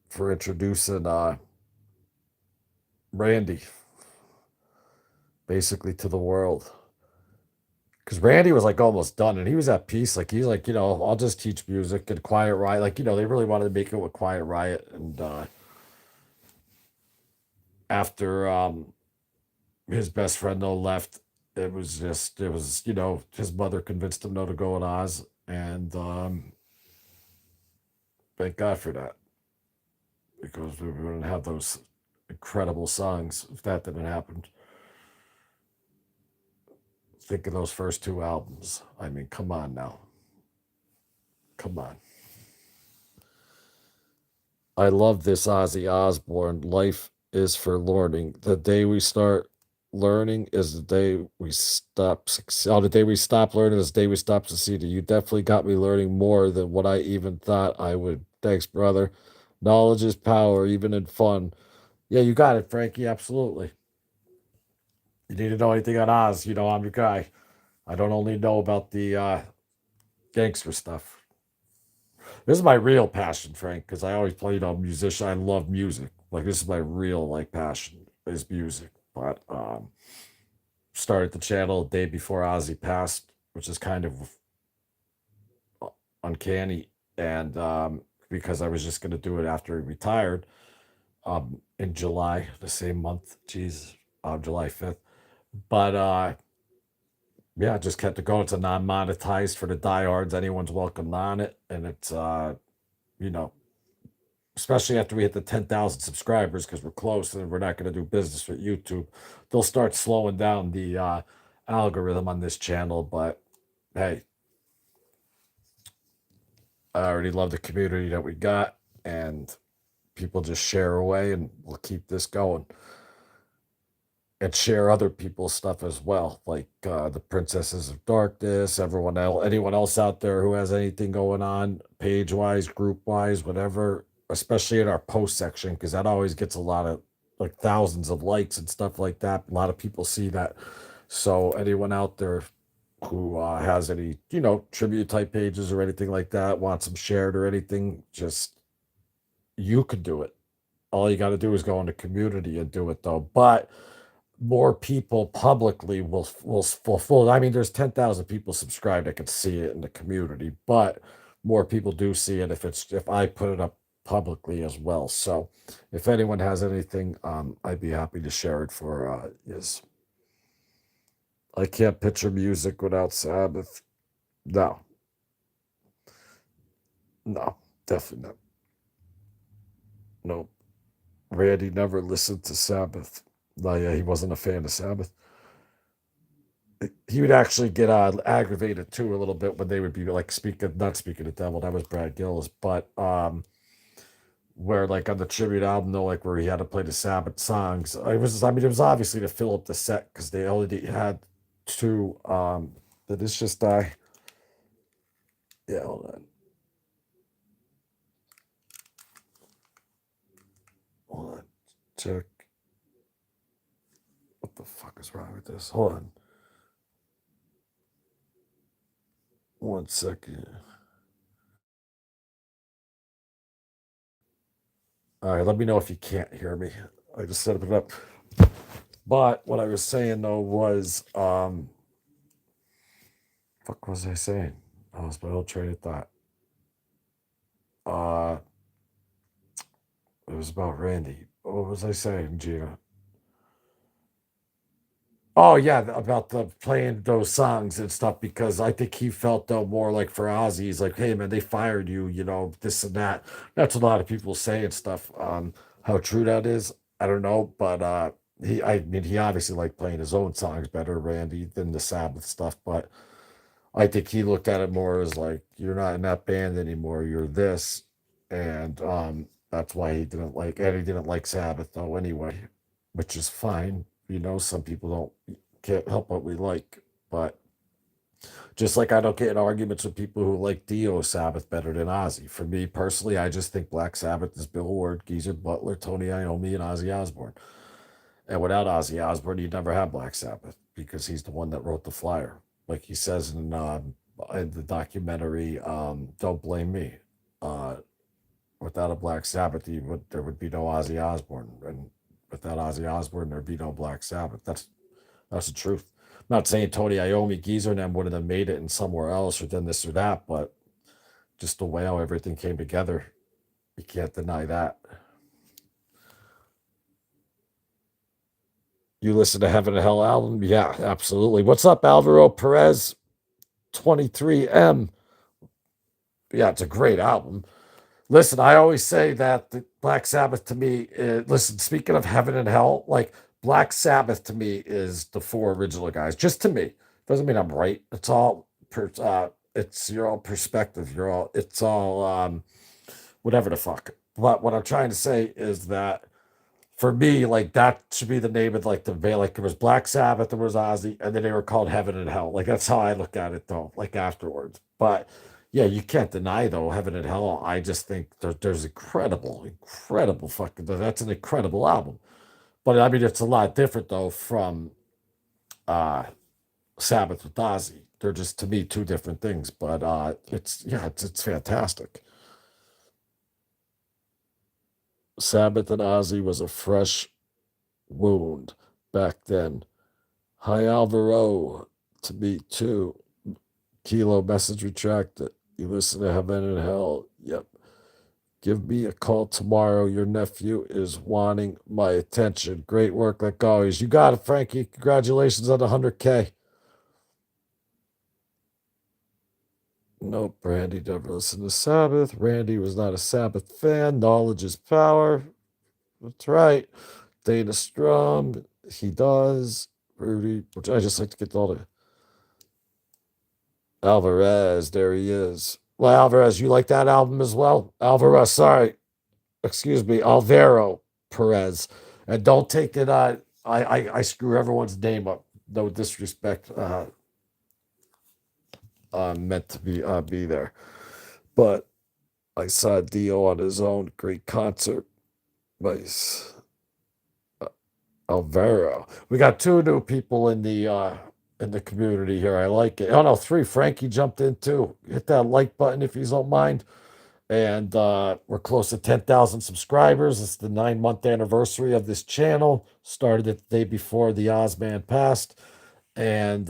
for introducing Randy basically to the world. Because Randy was like almost done and he was at peace. Like he's like, I'll just teach music and Quiet Riot. Like, they really wanted to make it with Quiet Riot. And after his best friend though left, his mother convinced him no to go in Oz. And thank God for that. Because we wouldn't have those incredible songs if that didn't happen. Think of those first two albums. I mean, come on now. Come on. I love this Ozzy Osbourne. Life is for learning. The day we start learning is the day we stop. The day we stop learning is the day we stop succeeding. You definitely got me learning more than what I even thought I would. Thanks, brother. Knowledge is power, even in fun. Yeah, you got it, Frankie. Absolutely. You need to know anything on Oz, I'm your guy. I don't only know about the gangster stuff. This is my real passion, Frank, because I always played a musician. I love music. Like this is my real passion is music. But started the channel the day before Ozzy passed, which is kind of uncanny. And because I was just gonna do it after he retired in July, the same month. Jeez, July 5th. But Yeah, just kept it going. It's a non-monetized for the diehards. Anyone's welcome on it, and it's you know, especially after we hit the 10,000 subscribers, because we're close and we're not going to do business with YouTube. They'll start slowing down the algorithm on this channel. But hey, I already love the community that we got, and people just share away, and we'll keep this going and share other people's stuff as well, like the Princesses of Darkness, everyone else, anyone else out there who has anything going on, page wise, group wise, whatever, especially in our post section, because that always gets a lot of like thousands of likes and stuff like that. A lot of people see that. So anyone out there who has any, tribute type pages or anything like that, wants them shared or anything, just you could do it. All you got to do is go in the community and do it though. But more people publicly will fulfill. I mean, there's 10,000 people subscribed that can see it in the community, but more people do see it if I put it up publicly as well. So, if anyone has anything, I'd be happy to share it for is. I can't picture music without Sabbath. No, no, definitely not. No, Randy never listened to Sabbath. No, yeah, he wasn't a fan of Sabbath. He would actually get aggravated too a little bit when they would be like not speaking of devil, that was Brad Gillis, but where like on the tribute album though, like where he had to play the Sabbath songs, it was obviously to fill up the set because they only had two. Did this just die? Yeah, hold on, check. What the fuck is wrong with this? Hold on, 1 second. All right, let me know if you can't hear me. I just set it up. But what I was saying though was, fuck was I saying? I was my old train of thought. Uh, it was about Randy. What was I saying, Gina? Oh yeah, about the playing those songs and stuff because I think he felt though more like for Ozzy, he's like, hey man, they fired you, this and that. That's what a lot of people say and stuff. How true that is, I don't know, but I mean, he obviously liked playing his own songs better, Randy, than the Sabbath stuff. But I think he looked at it more as like, you're not in that band anymore, you're this, and that's why he didn't like Eddie didn't like Sabbath though anyway, which is fine. Some people can't help what we like, but just like I don't get in arguments with people who like Dio Sabbath better than Ozzy. For me personally, I just think Black Sabbath is Bill Ward, Geezer Butler, Tony Iommi, and Ozzy Osbourne. And without Ozzy Osbourne, you'd never have Black Sabbath because he's the one that wrote the flyer. Like he says in the documentary, Don't Blame Me. Uh, Without a Black Sabbath, there would be no Ozzy Osbourne. And without Ozzy Osbourne, there'd be no Black Sabbath. That's the truth. I'm not saying Tony Iommi, Geezer, and them would have made it in somewhere else or done this or that, but just the way how everything came together, you can't deny that. You listen to Heaven and Hell album? Yeah, absolutely. What's up, Alvaro Perez 23M? Yeah, it's a great album. Listen, I always say that the Black Sabbath to me, listen, speaking of heaven and hell, like Black Sabbath to me is the four original guys, just to me. Doesn't mean I'm right. It's your own perspective. It's all, whatever the fuck. But what I'm trying to say is that for me, like that should be the name of like the veil. Like there was Black Sabbath, there was Ozzy, and then they were called Heaven and Hell. Like that's how I look at it though, like afterwards. But yeah, you can't deny though, Heaven and Hell. I just think there's incredible fucking that's an incredible album. But I mean it's a lot different though from uh Sabbath with Ozzy. They're just to me two different things. But it's fantastic. Sabbath and Ozzy was a fresh wound back then. Hi, Alvaro. To me, too. Kilo message retracted. You listen to Heaven and Hell. Yep. Give me a call tomorrow. Your nephew is wanting my attention. Great work, like always. You got it, Frankie. Congratulations on the 100K. Nope, Randy never listened to Sabbath. Randy was not a Sabbath fan. Knowledge is power. That's right. Dana Strum, he does. Rudy, which I just like to get all the Alvarez. There he is. Well, Alvarez, you like that album as well? Alvarez, sorry. Excuse me, Alvaro Perez. And don't take it, I screw everyone's name up. No disrespect, meant to be there. But I saw Dio on his own. Great concert. Nice. Alvaro. We got two new people in the community here. I like it. Oh no, three. Frankie jumped in too. Hit that like button if you don't mind. And we're close to 10,000 subscribers. It's the 9-month anniversary of this channel. Started it the day before the Ozman passed. And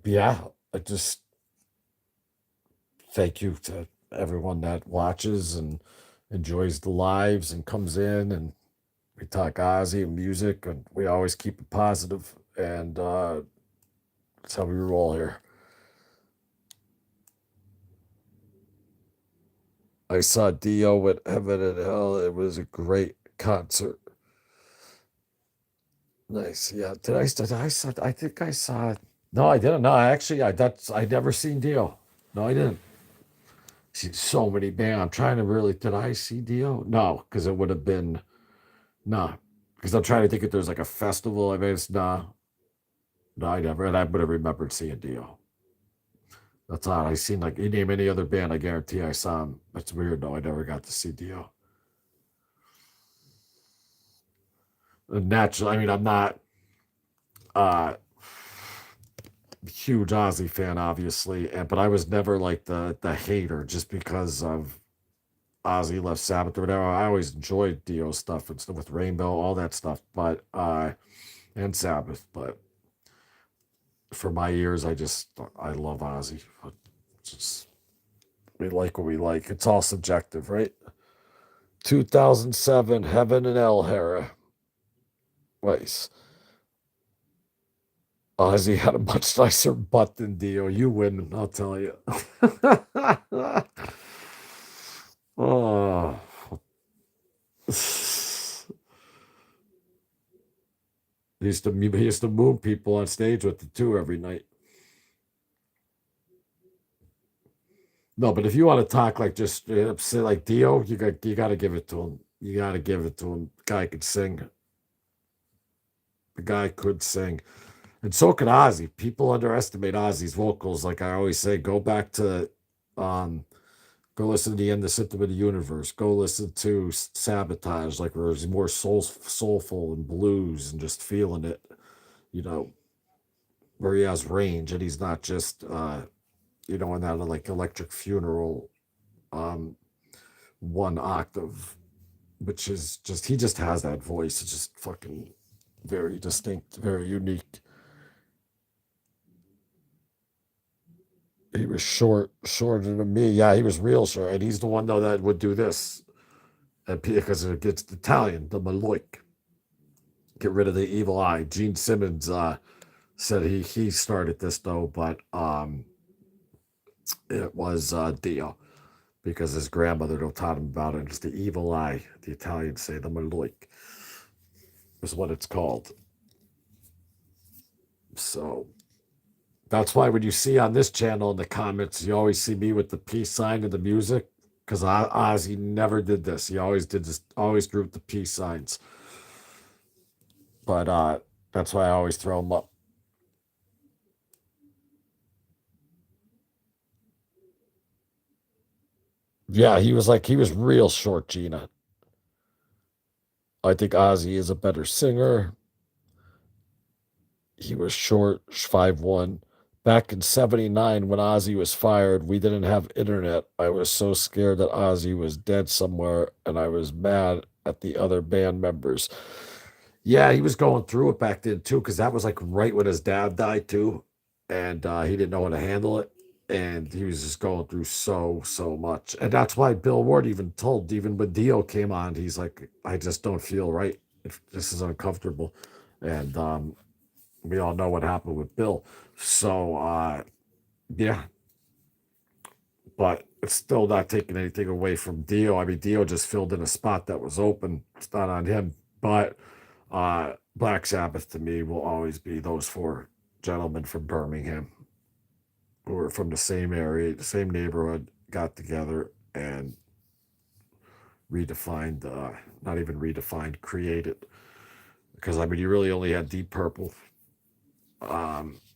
yeah, I just thank you to everyone that watches and enjoys the lives and comes in, and we talk Ozzy and music, and we always keep it positive, and that's how we roll here. I saw Dio with Heaven and Hell. It was a great concert. Nice. Yeah. I think I saw it. No, I didn't. No, I never seen Dio. No, I didn't. See so many bands. I'm trying to really, did I see Dio? No, because it would have been, no. Because I'm trying to think if there's like a festival. I mean, it's no. No, I never. And I would have remembered seeing Dio. That's odd. I seen like you name any other band, I guarantee I saw him. That's weird though. I never got to see Dio. And naturally, I mean, I'm not uh huge Ozzy fan, obviously, and but I was never like the hater just because of Ozzy left Sabbath or whatever. I always enjoyed Dio stuff and stuff with Rainbow, all that stuff, but and Sabbath. But for my ears, I love Ozzy. Just we like what we like. It's all subjective, right? 2007, Heaven and El Hera. Nice. Ozzy had a much nicer butt than Dio. You win, I'll tell you. Oh. He used to move people on stage with the two every night. No, but if you want to talk like just say like Dio, you got to give it to him. You got to give it to him. The guy could sing. The guy could sing. And so could Ozzy. People underestimate Ozzy's vocals. Like I always say, um, go listen to the end of System of the Universe. Go listen to Sabotage, like where it's more soulful and blues and just feeling it. You know, where he has range and he's not just in that like Electric Funeral, um, one octave, which is just he just has that voice. It's just fucking very distinct, very unique. He was shorter than me. Yeah, he was real short. And he's the one though that would do this. And because it gets Italian, the Maloik. Get rid of the evil eye. Gene Simmons said he started this though, but it was Dio because his grandmother taught him about it. It's the evil eye. The Italians say the Maloik is what it's called. So that's why when you see on this channel in the comments, you always see me with the peace sign and the music because Ozzy never did this. He always did this, always grouped the peace signs. But that's why I always throw them up. Yeah, he was real short, Gina. I think Ozzy is a better singer. He was short, 5'1". Back in 79, when Ozzy was fired, we didn't have internet. I was so scared that Ozzy was dead somewhere, and I was mad at the other band members. Yeah, he was going through it back then too, because that was like right when his dad died too, and he didn't know how to handle it, and he was just going through so much, and that's why Bill Ward even told, even when Dio came on, he's like, I just don't feel right. If this is uncomfortable, and we all know what happened with Bill. So yeah, but it's still not taking anything away from Dio. I mean, Dio just filled in a spot that was open. It's not on him, but Black Sabbath to me will always be those four gentlemen from Birmingham who were from the same area, the same neighborhood, got together and redefined, not even redefined, created. Because I mean, you really only had Deep Purple,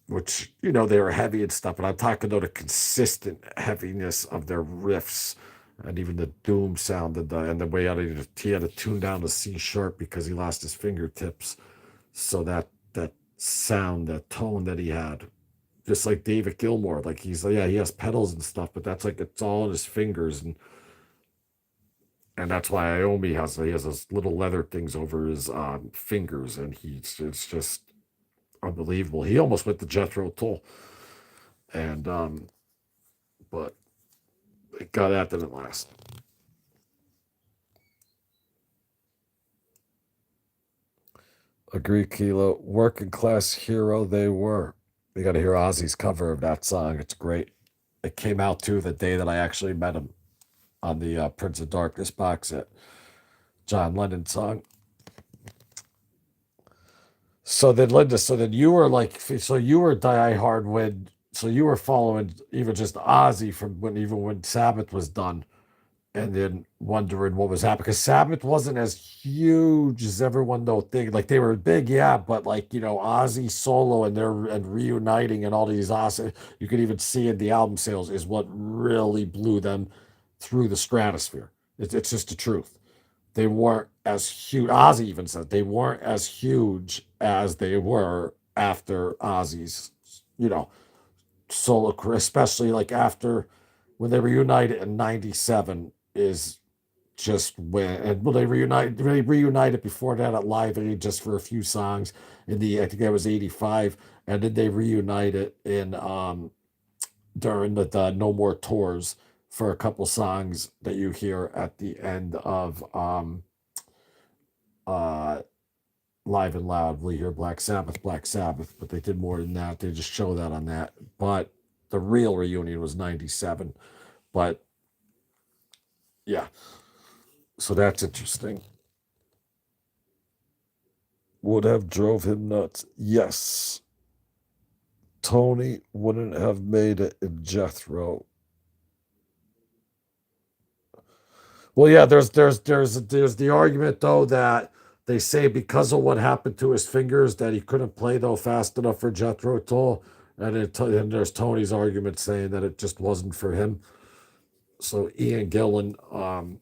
which they were heavy and stuff, but I'm talking about the consistent heaviness of their riffs and even the doom sound and the way out he had to tune down the C sharp because he lost his fingertips. So that sound, that tone that he had, just like David Gilmour, like he has pedals and stuff, but that's like it's all in his fingers, and that's why Iommi he has those little leather things over his fingers, and it's just unbelievable. He almost went to Jethro Tull, and but God, that didn't last. Agree, Kilo. Working class hero they were. You got to hear Ozzy's cover of that song. It's great. It came out too the day that I actually met him on the Prince of Darkness box set. John Lennon song. So then, Linda, so then you were like, so you were diehard so you were following even just Ozzy from even when Sabbath was done, and then wondering what was happening because Sabbath wasn't as huge as everyone though think. Like they were big, yeah, but like Ozzy solo and reuniting and all these awesome. You could even see in the album sales is what really blew them through the stratosphere. It's just the truth. They weren't as huge. Ozzy even said they weren't as huge as they were after Ozzy's, you know, solo career, especially like after when they reunited in '97 is just when and well they reunited before that at Live Aid just for a few songs in the I think that was '85, and then they reunited in during the No More tours for a couple songs that you hear at the end of uh Live and Loud. We hear Black Sabbath, but they did more than that. They just show that on that. But the real reunion was '97. But yeah, so that's interesting. Would have drove him nuts. Yes. Tony wouldn't have made it in Jethro. Well, yeah, there's the argument though that they say because of what happened to his fingers that he couldn't play though fast enough for Jethro Tull, and there's Tony's argument saying that it just wasn't for him. So Ian Gillan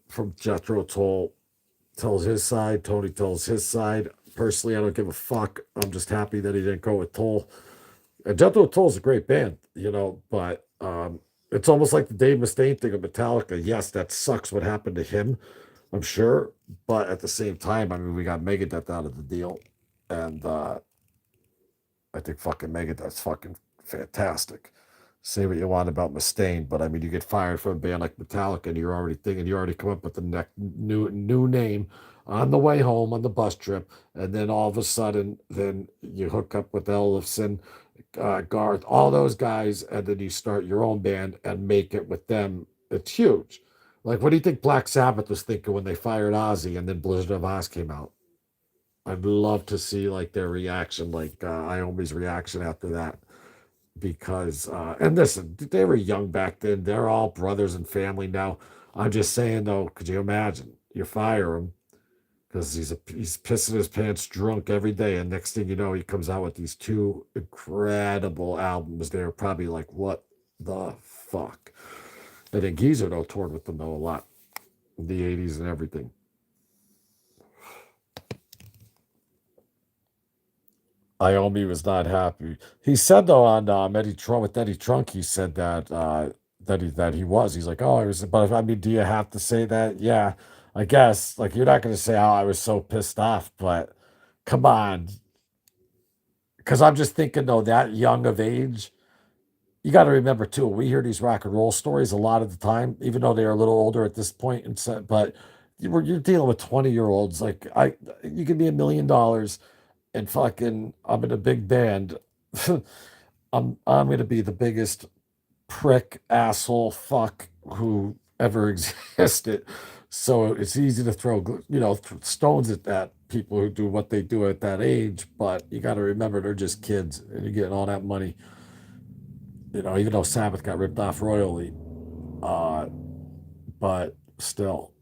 from Jethro Tull tells his side. Tony tells his side. Personally, I don't give a fuck. I'm just happy that he didn't go with Tull. And Jethro Tull's a great band, but it's almost like the Dave Mustaine thing of Metallica. Yes, that sucks what happened to him, I'm sure, but at the same time, I mean, we got Megadeth out of the deal, and I think fucking Megadeth's fucking fantastic. Say what you want about Mustaine, but I mean, you get fired from a band like Metallica, and you're already thinking you already come up with the new name on the way home on the bus trip, and then all of a sudden, then you hook up with Ellefson, Garth, all those guys, and then you start your own band and make it with them. It's huge. Like, what do you think Black Sabbath was thinking when they fired Ozzy and then Blizzard of Oz came out? I'd love to see like their reaction, like Iommi's reaction after that, because and listen, they were young back then. They're all brothers and family now. I'm just saying though, could you imagine you fire him because he's pissing his pants drunk every day, and next thing you know, he comes out with these two incredible albums. They're probably like, what the fuck? And then Geezer though toured with them though a lot in the '80s and everything. Iommi was not happy. He said though on Eddie Trunk with Eddie Trunk, he said that that he was. He's like, oh, I was. But I mean, do you have to say that? Yeah, I guess. Like, you're not going to say, oh, I was so pissed off. But come on, because I'm just thinking though, that young of age, you got to remember too. We hear these rock and roll stories a lot of the time, even though they are a little older at this point. And so, but you're dealing with 20-year olds. Like you can be $1 million and fucking I'm in a big band. I'm gonna be the biggest prick, asshole, fuck who ever existed. So it's easy to throw, stones at that people who do what they do at that age. But you got to remember they're just kids, and you're getting all that money. Even though Sabbath got ripped off royally, uh, but still,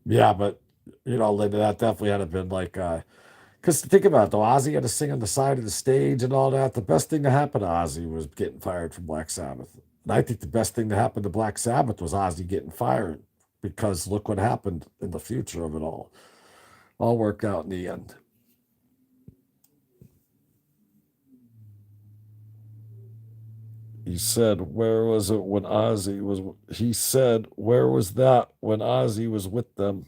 yeah. But that definitely had to been like, because think about it, though, Ozzy had to sing on the side of the stage and all that. The best thing to happen to Ozzy was getting fired from Black Sabbath. And I think the best thing to happen to Black Sabbath was Ozzy getting fired, because look what happened in the future of it all. All worked out in the end. He said, where was it when Ozzy was? He said, where was that when Ozzy was with them?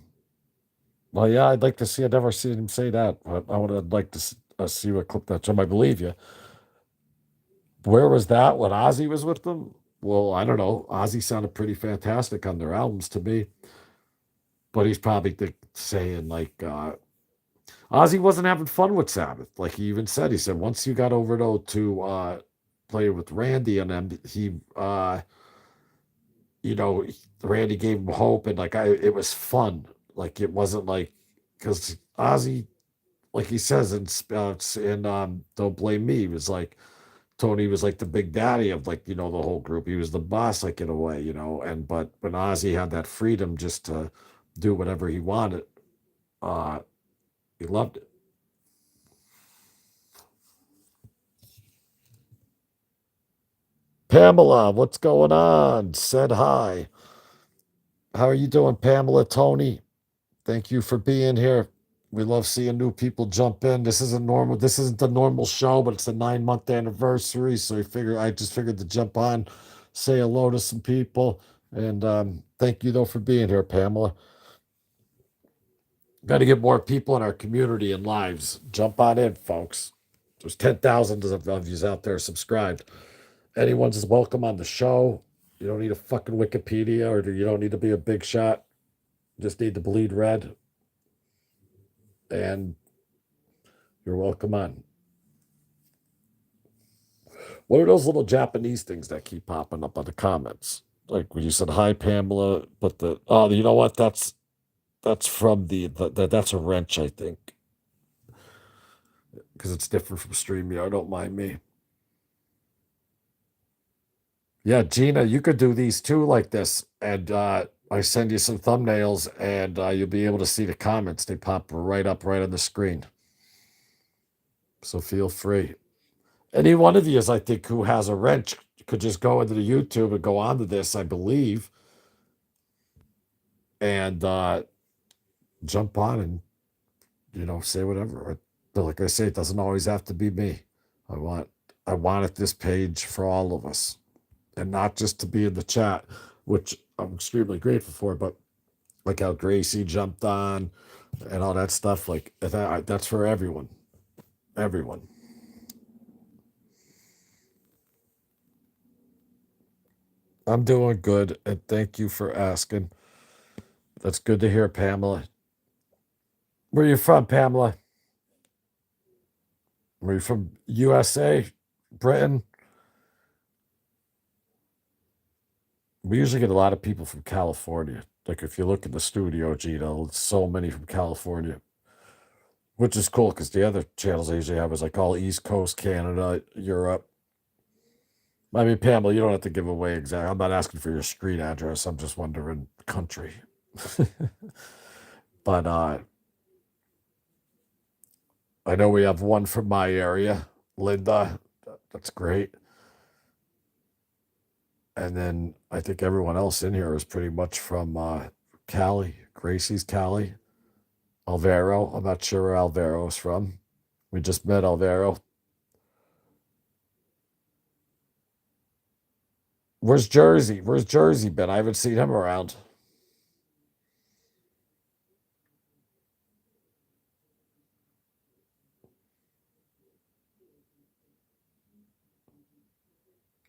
Well, yeah, I'd like to see. I'd never seen him say that, but I would like to see what clip that's from. I believe you. Where was that when Ozzy was with them? Well, I don't know. Ozzy sounded pretty fantastic on their albums to me, but he's probably saying like Ozzy wasn't having fun with Sabbath. Like he said once you got over to play with Randy and them, you know, Randy gave him hope, and it was fun. Like it wasn't like, because Ozzy, like he says in Don't Blame Me, was like Tony was like the big daddy of the whole group. He was the boss, like in a way, and but when Ozzy had that freedom just to do whatever he wanted, uh, he loved it. Pamela, what's going on? Said hi. How are you doing, Pamela? Tony, thank you for being here. We love seeing new people jump in. This isn't normal. This isn't the normal show, but it's a 9-month anniversary. So I just figured to jump on, say hello to some people. And thank you though for being here, Pamela. Got to get more people in our community and lives. Jump on in, folks. There's 10,000 of you out there subscribed. Anyone's welcome on the show. You don't need a fucking Wikipedia, or you don't need to be a big shot. Just need to bleed red, and you're welcome on. What are those little Japanese things that keep popping up on the comments? Like when you said hi, Pamela, but you know what? That's from that's a wrench, I think, because it's different from StreamYard. Don't mind me. Yeah, Gina, you could do these too, like this, and I send you some thumbnails, and you'll be able to see the comments. They pop right up right on the screen. So feel free. Any one of you, I think, who has a wrench could just go into the YouTube and go onto this, I believe, and jump on and say whatever. But like I say, it doesn't always have to be me. I want I wanted this page for all of us, and not just to be in the chat, which I'm extremely grateful for, but like how Gracie jumped on and all that stuff. Like that's for everyone. Everyone. I'm doing good, and thank you for asking. That's good to hear, Pamela. Where are you from, Pamela? Were you from USA, Britain? We usually get a lot of people from California. Like if you look at the studio, Gino, it's so many from California, which is cool because the other channels I usually have is like all East Coast, Canada, Europe. I mean, Pamela, you don't have to give away exactly. I'm not asking for your street address. I'm just wondering country. But I know we have one from my area, Linda. That's great. And then I think everyone else in here is pretty much from Cali. Gracie's Cali. Alvaro. I'm not sure where Alvaro is from. We just met Alvaro. Where's Jersey? Where's Jersey been? I haven't seen him around.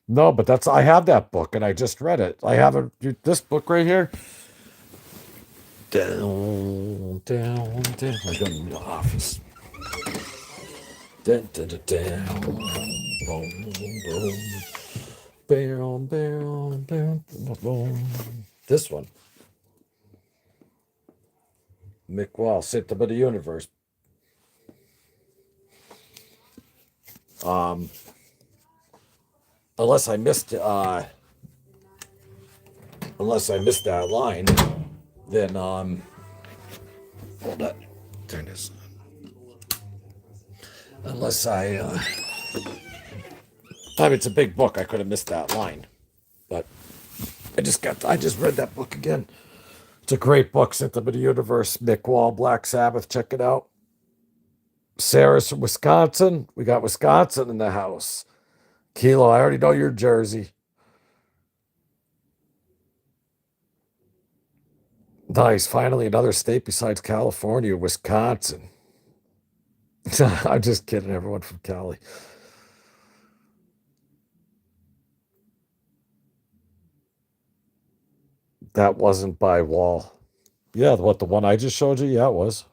No, but I have that book and I just read it. I have this book right here. Down, down, down. I go in the office. Down, down, down, down. Boom, boom. Bam, bam, bam, bam. This one. Mick Wall, Symptom of the Universe. Um, unless I missed that line, then hold on. Turn this on. Unless I mean, it's a big book. I could have missed that line, but I just read that book again. It's a great book, Symptom of the Universe. Mick Wall, Black Sabbath. Check it out. Sarah's from Wisconsin. We got Wisconsin in the house. Kilo, I already know your Jersey. Nice. Finally, another state besides California, Wisconsin. I'm just kidding, everyone from Cali. That wasn't by Wall. Yeah, what, the one I just showed you? Yeah, it was.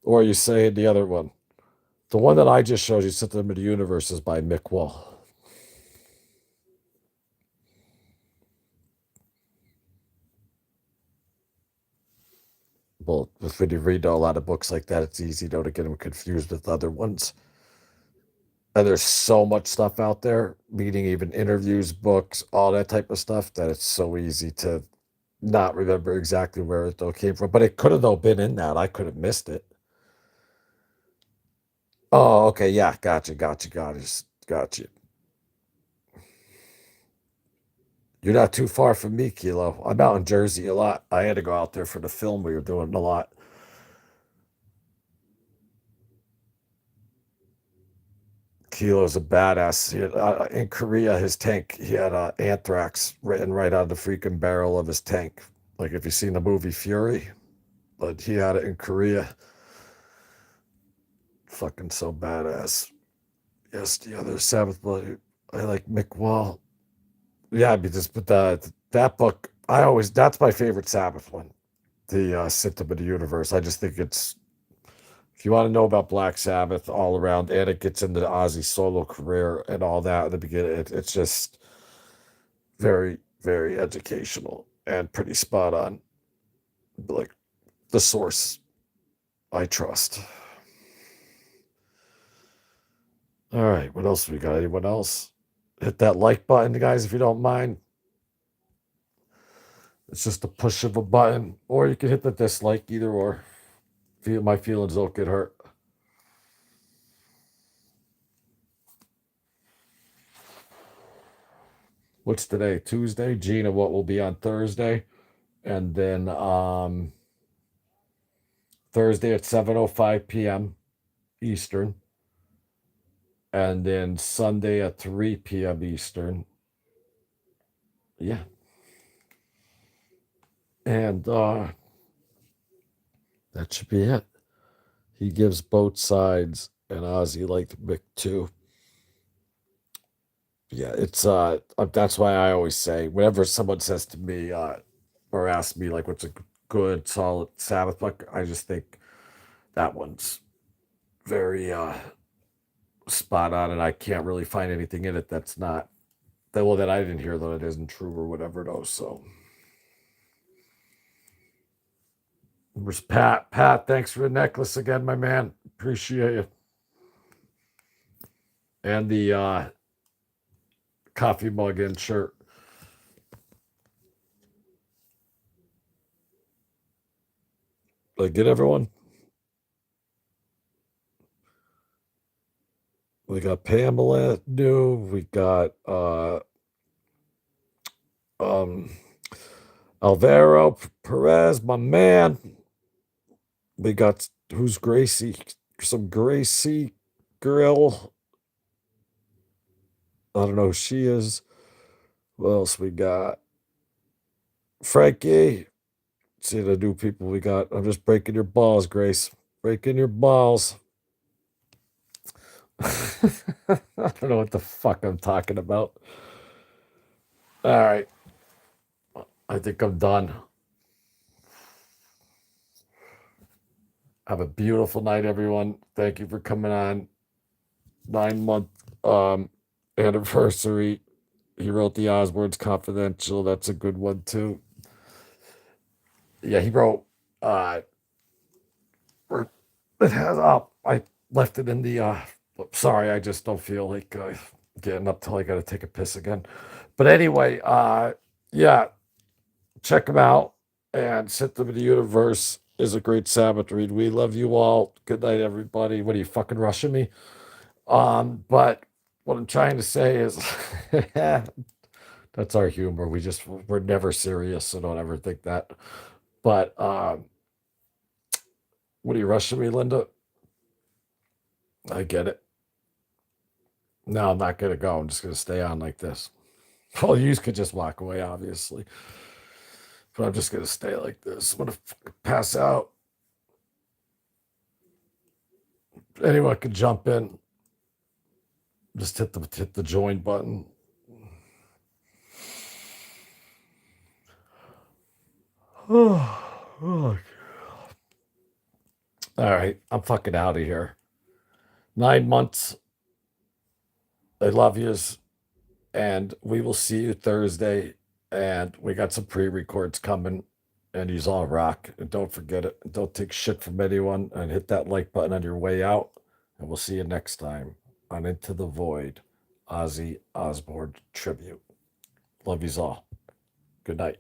Or are you saying the other one? The one that I just showed you, System of the Universe, is by Mick Wall. Well, when you read a lot of books like that, it's easy, to get them confused with other ones. And there's so much stuff out there, meaning even interviews, books, all that type of stuff, that it's so easy to not remember exactly where it though came from. But it could have though been in that. I could have missed it. Oh, okay, yeah, gotcha. You're not too far from me, Kilo. I'm out in Jersey a lot. I had to go out there for the film we were doing a lot. Kilo's a badass. In Korea, his tank, he had anthrax written right out of the freaking barrel of his tank. Like if you've seen the movie Fury, but he had it in Korea. Fucking so badass. Yes, the other Sabbath blood. I like Mick Wall. Yeah, because but that book, that's my favorite Sabbath one. The Symptom of the Universe. I just think it's, if you want to know about Black Sabbath all around, and it gets into Ozzy's solo career and all that at the beginning, it's just very, very educational and pretty spot on. Like the source I trust. All right, what else we got? Anyone else? Hit that like button, guys, if you don't mind. It's just a push of a button, or you can hit the dislike, either or. My feelings don't get hurt. What's today? Tuesday. Gina, what will be on Thursday? And then Thursday at 7:05 p.m. Eastern. And then Sunday at 3 p.m. Eastern. Yeah. And that should be it. He gives both sides, and Ozzy liked Mick too. Yeah, it's that's why I always say, whenever someone says to me or asks me like what's a good solid Sabbath book, I just think that one's very spot on, and I can't really find anything in it that's not that, well, that I didn't hear that it isn't true or whatever though. So where's Pat? Pat, thanks for the necklace again, my man. Appreciate you. And the coffee mug and shirt. Like, get everyone. We got Pamela new. We got um Alvaro Perez, my man. We got, who's Gracie? Some Gracie girl. I don't know who she is. What else we got? Frankie. See the new people we got. I'm just breaking your balls, Grace. Breaking your balls. I don't know what the fuck I'm talking about. All right. I think I'm done. Have a beautiful night, everyone. Thank you for coming on. 9 month um, anniversary. He wrote the Osbournes Confidential. That's a good one too. Yeah, he wrote. Uh, it has. I left it in the. Sorry, I just don't feel like getting up till I got to take a piss again. But anyway, yeah, check him out. And Symptom of the Universe is a great Sabbath read. We love you all. Good night, everybody. What are you fucking rushing me? But what I'm trying to say is that's our humor. We're never serious, so don't ever think that. But what are you rushing me, Linda? I get it. No, I'm not gonna go. I'm just gonna stay on like this. Well, you could just walk away, obviously. But I'm just gonna stay like this. I'm gonna pass out. Anyone could jump in. Just hit the join button. Oh, all right, I'm fucking out of here. 9 months. I love yous, and we will see you Thursday. And we got some pre-records coming, and he's all rock. And don't forget it. Don't take shit from anyone, and hit that like button on your way out. And we'll see you next time on Into the Void, Ozzy Osbourne tribute. Love yous all. Good night.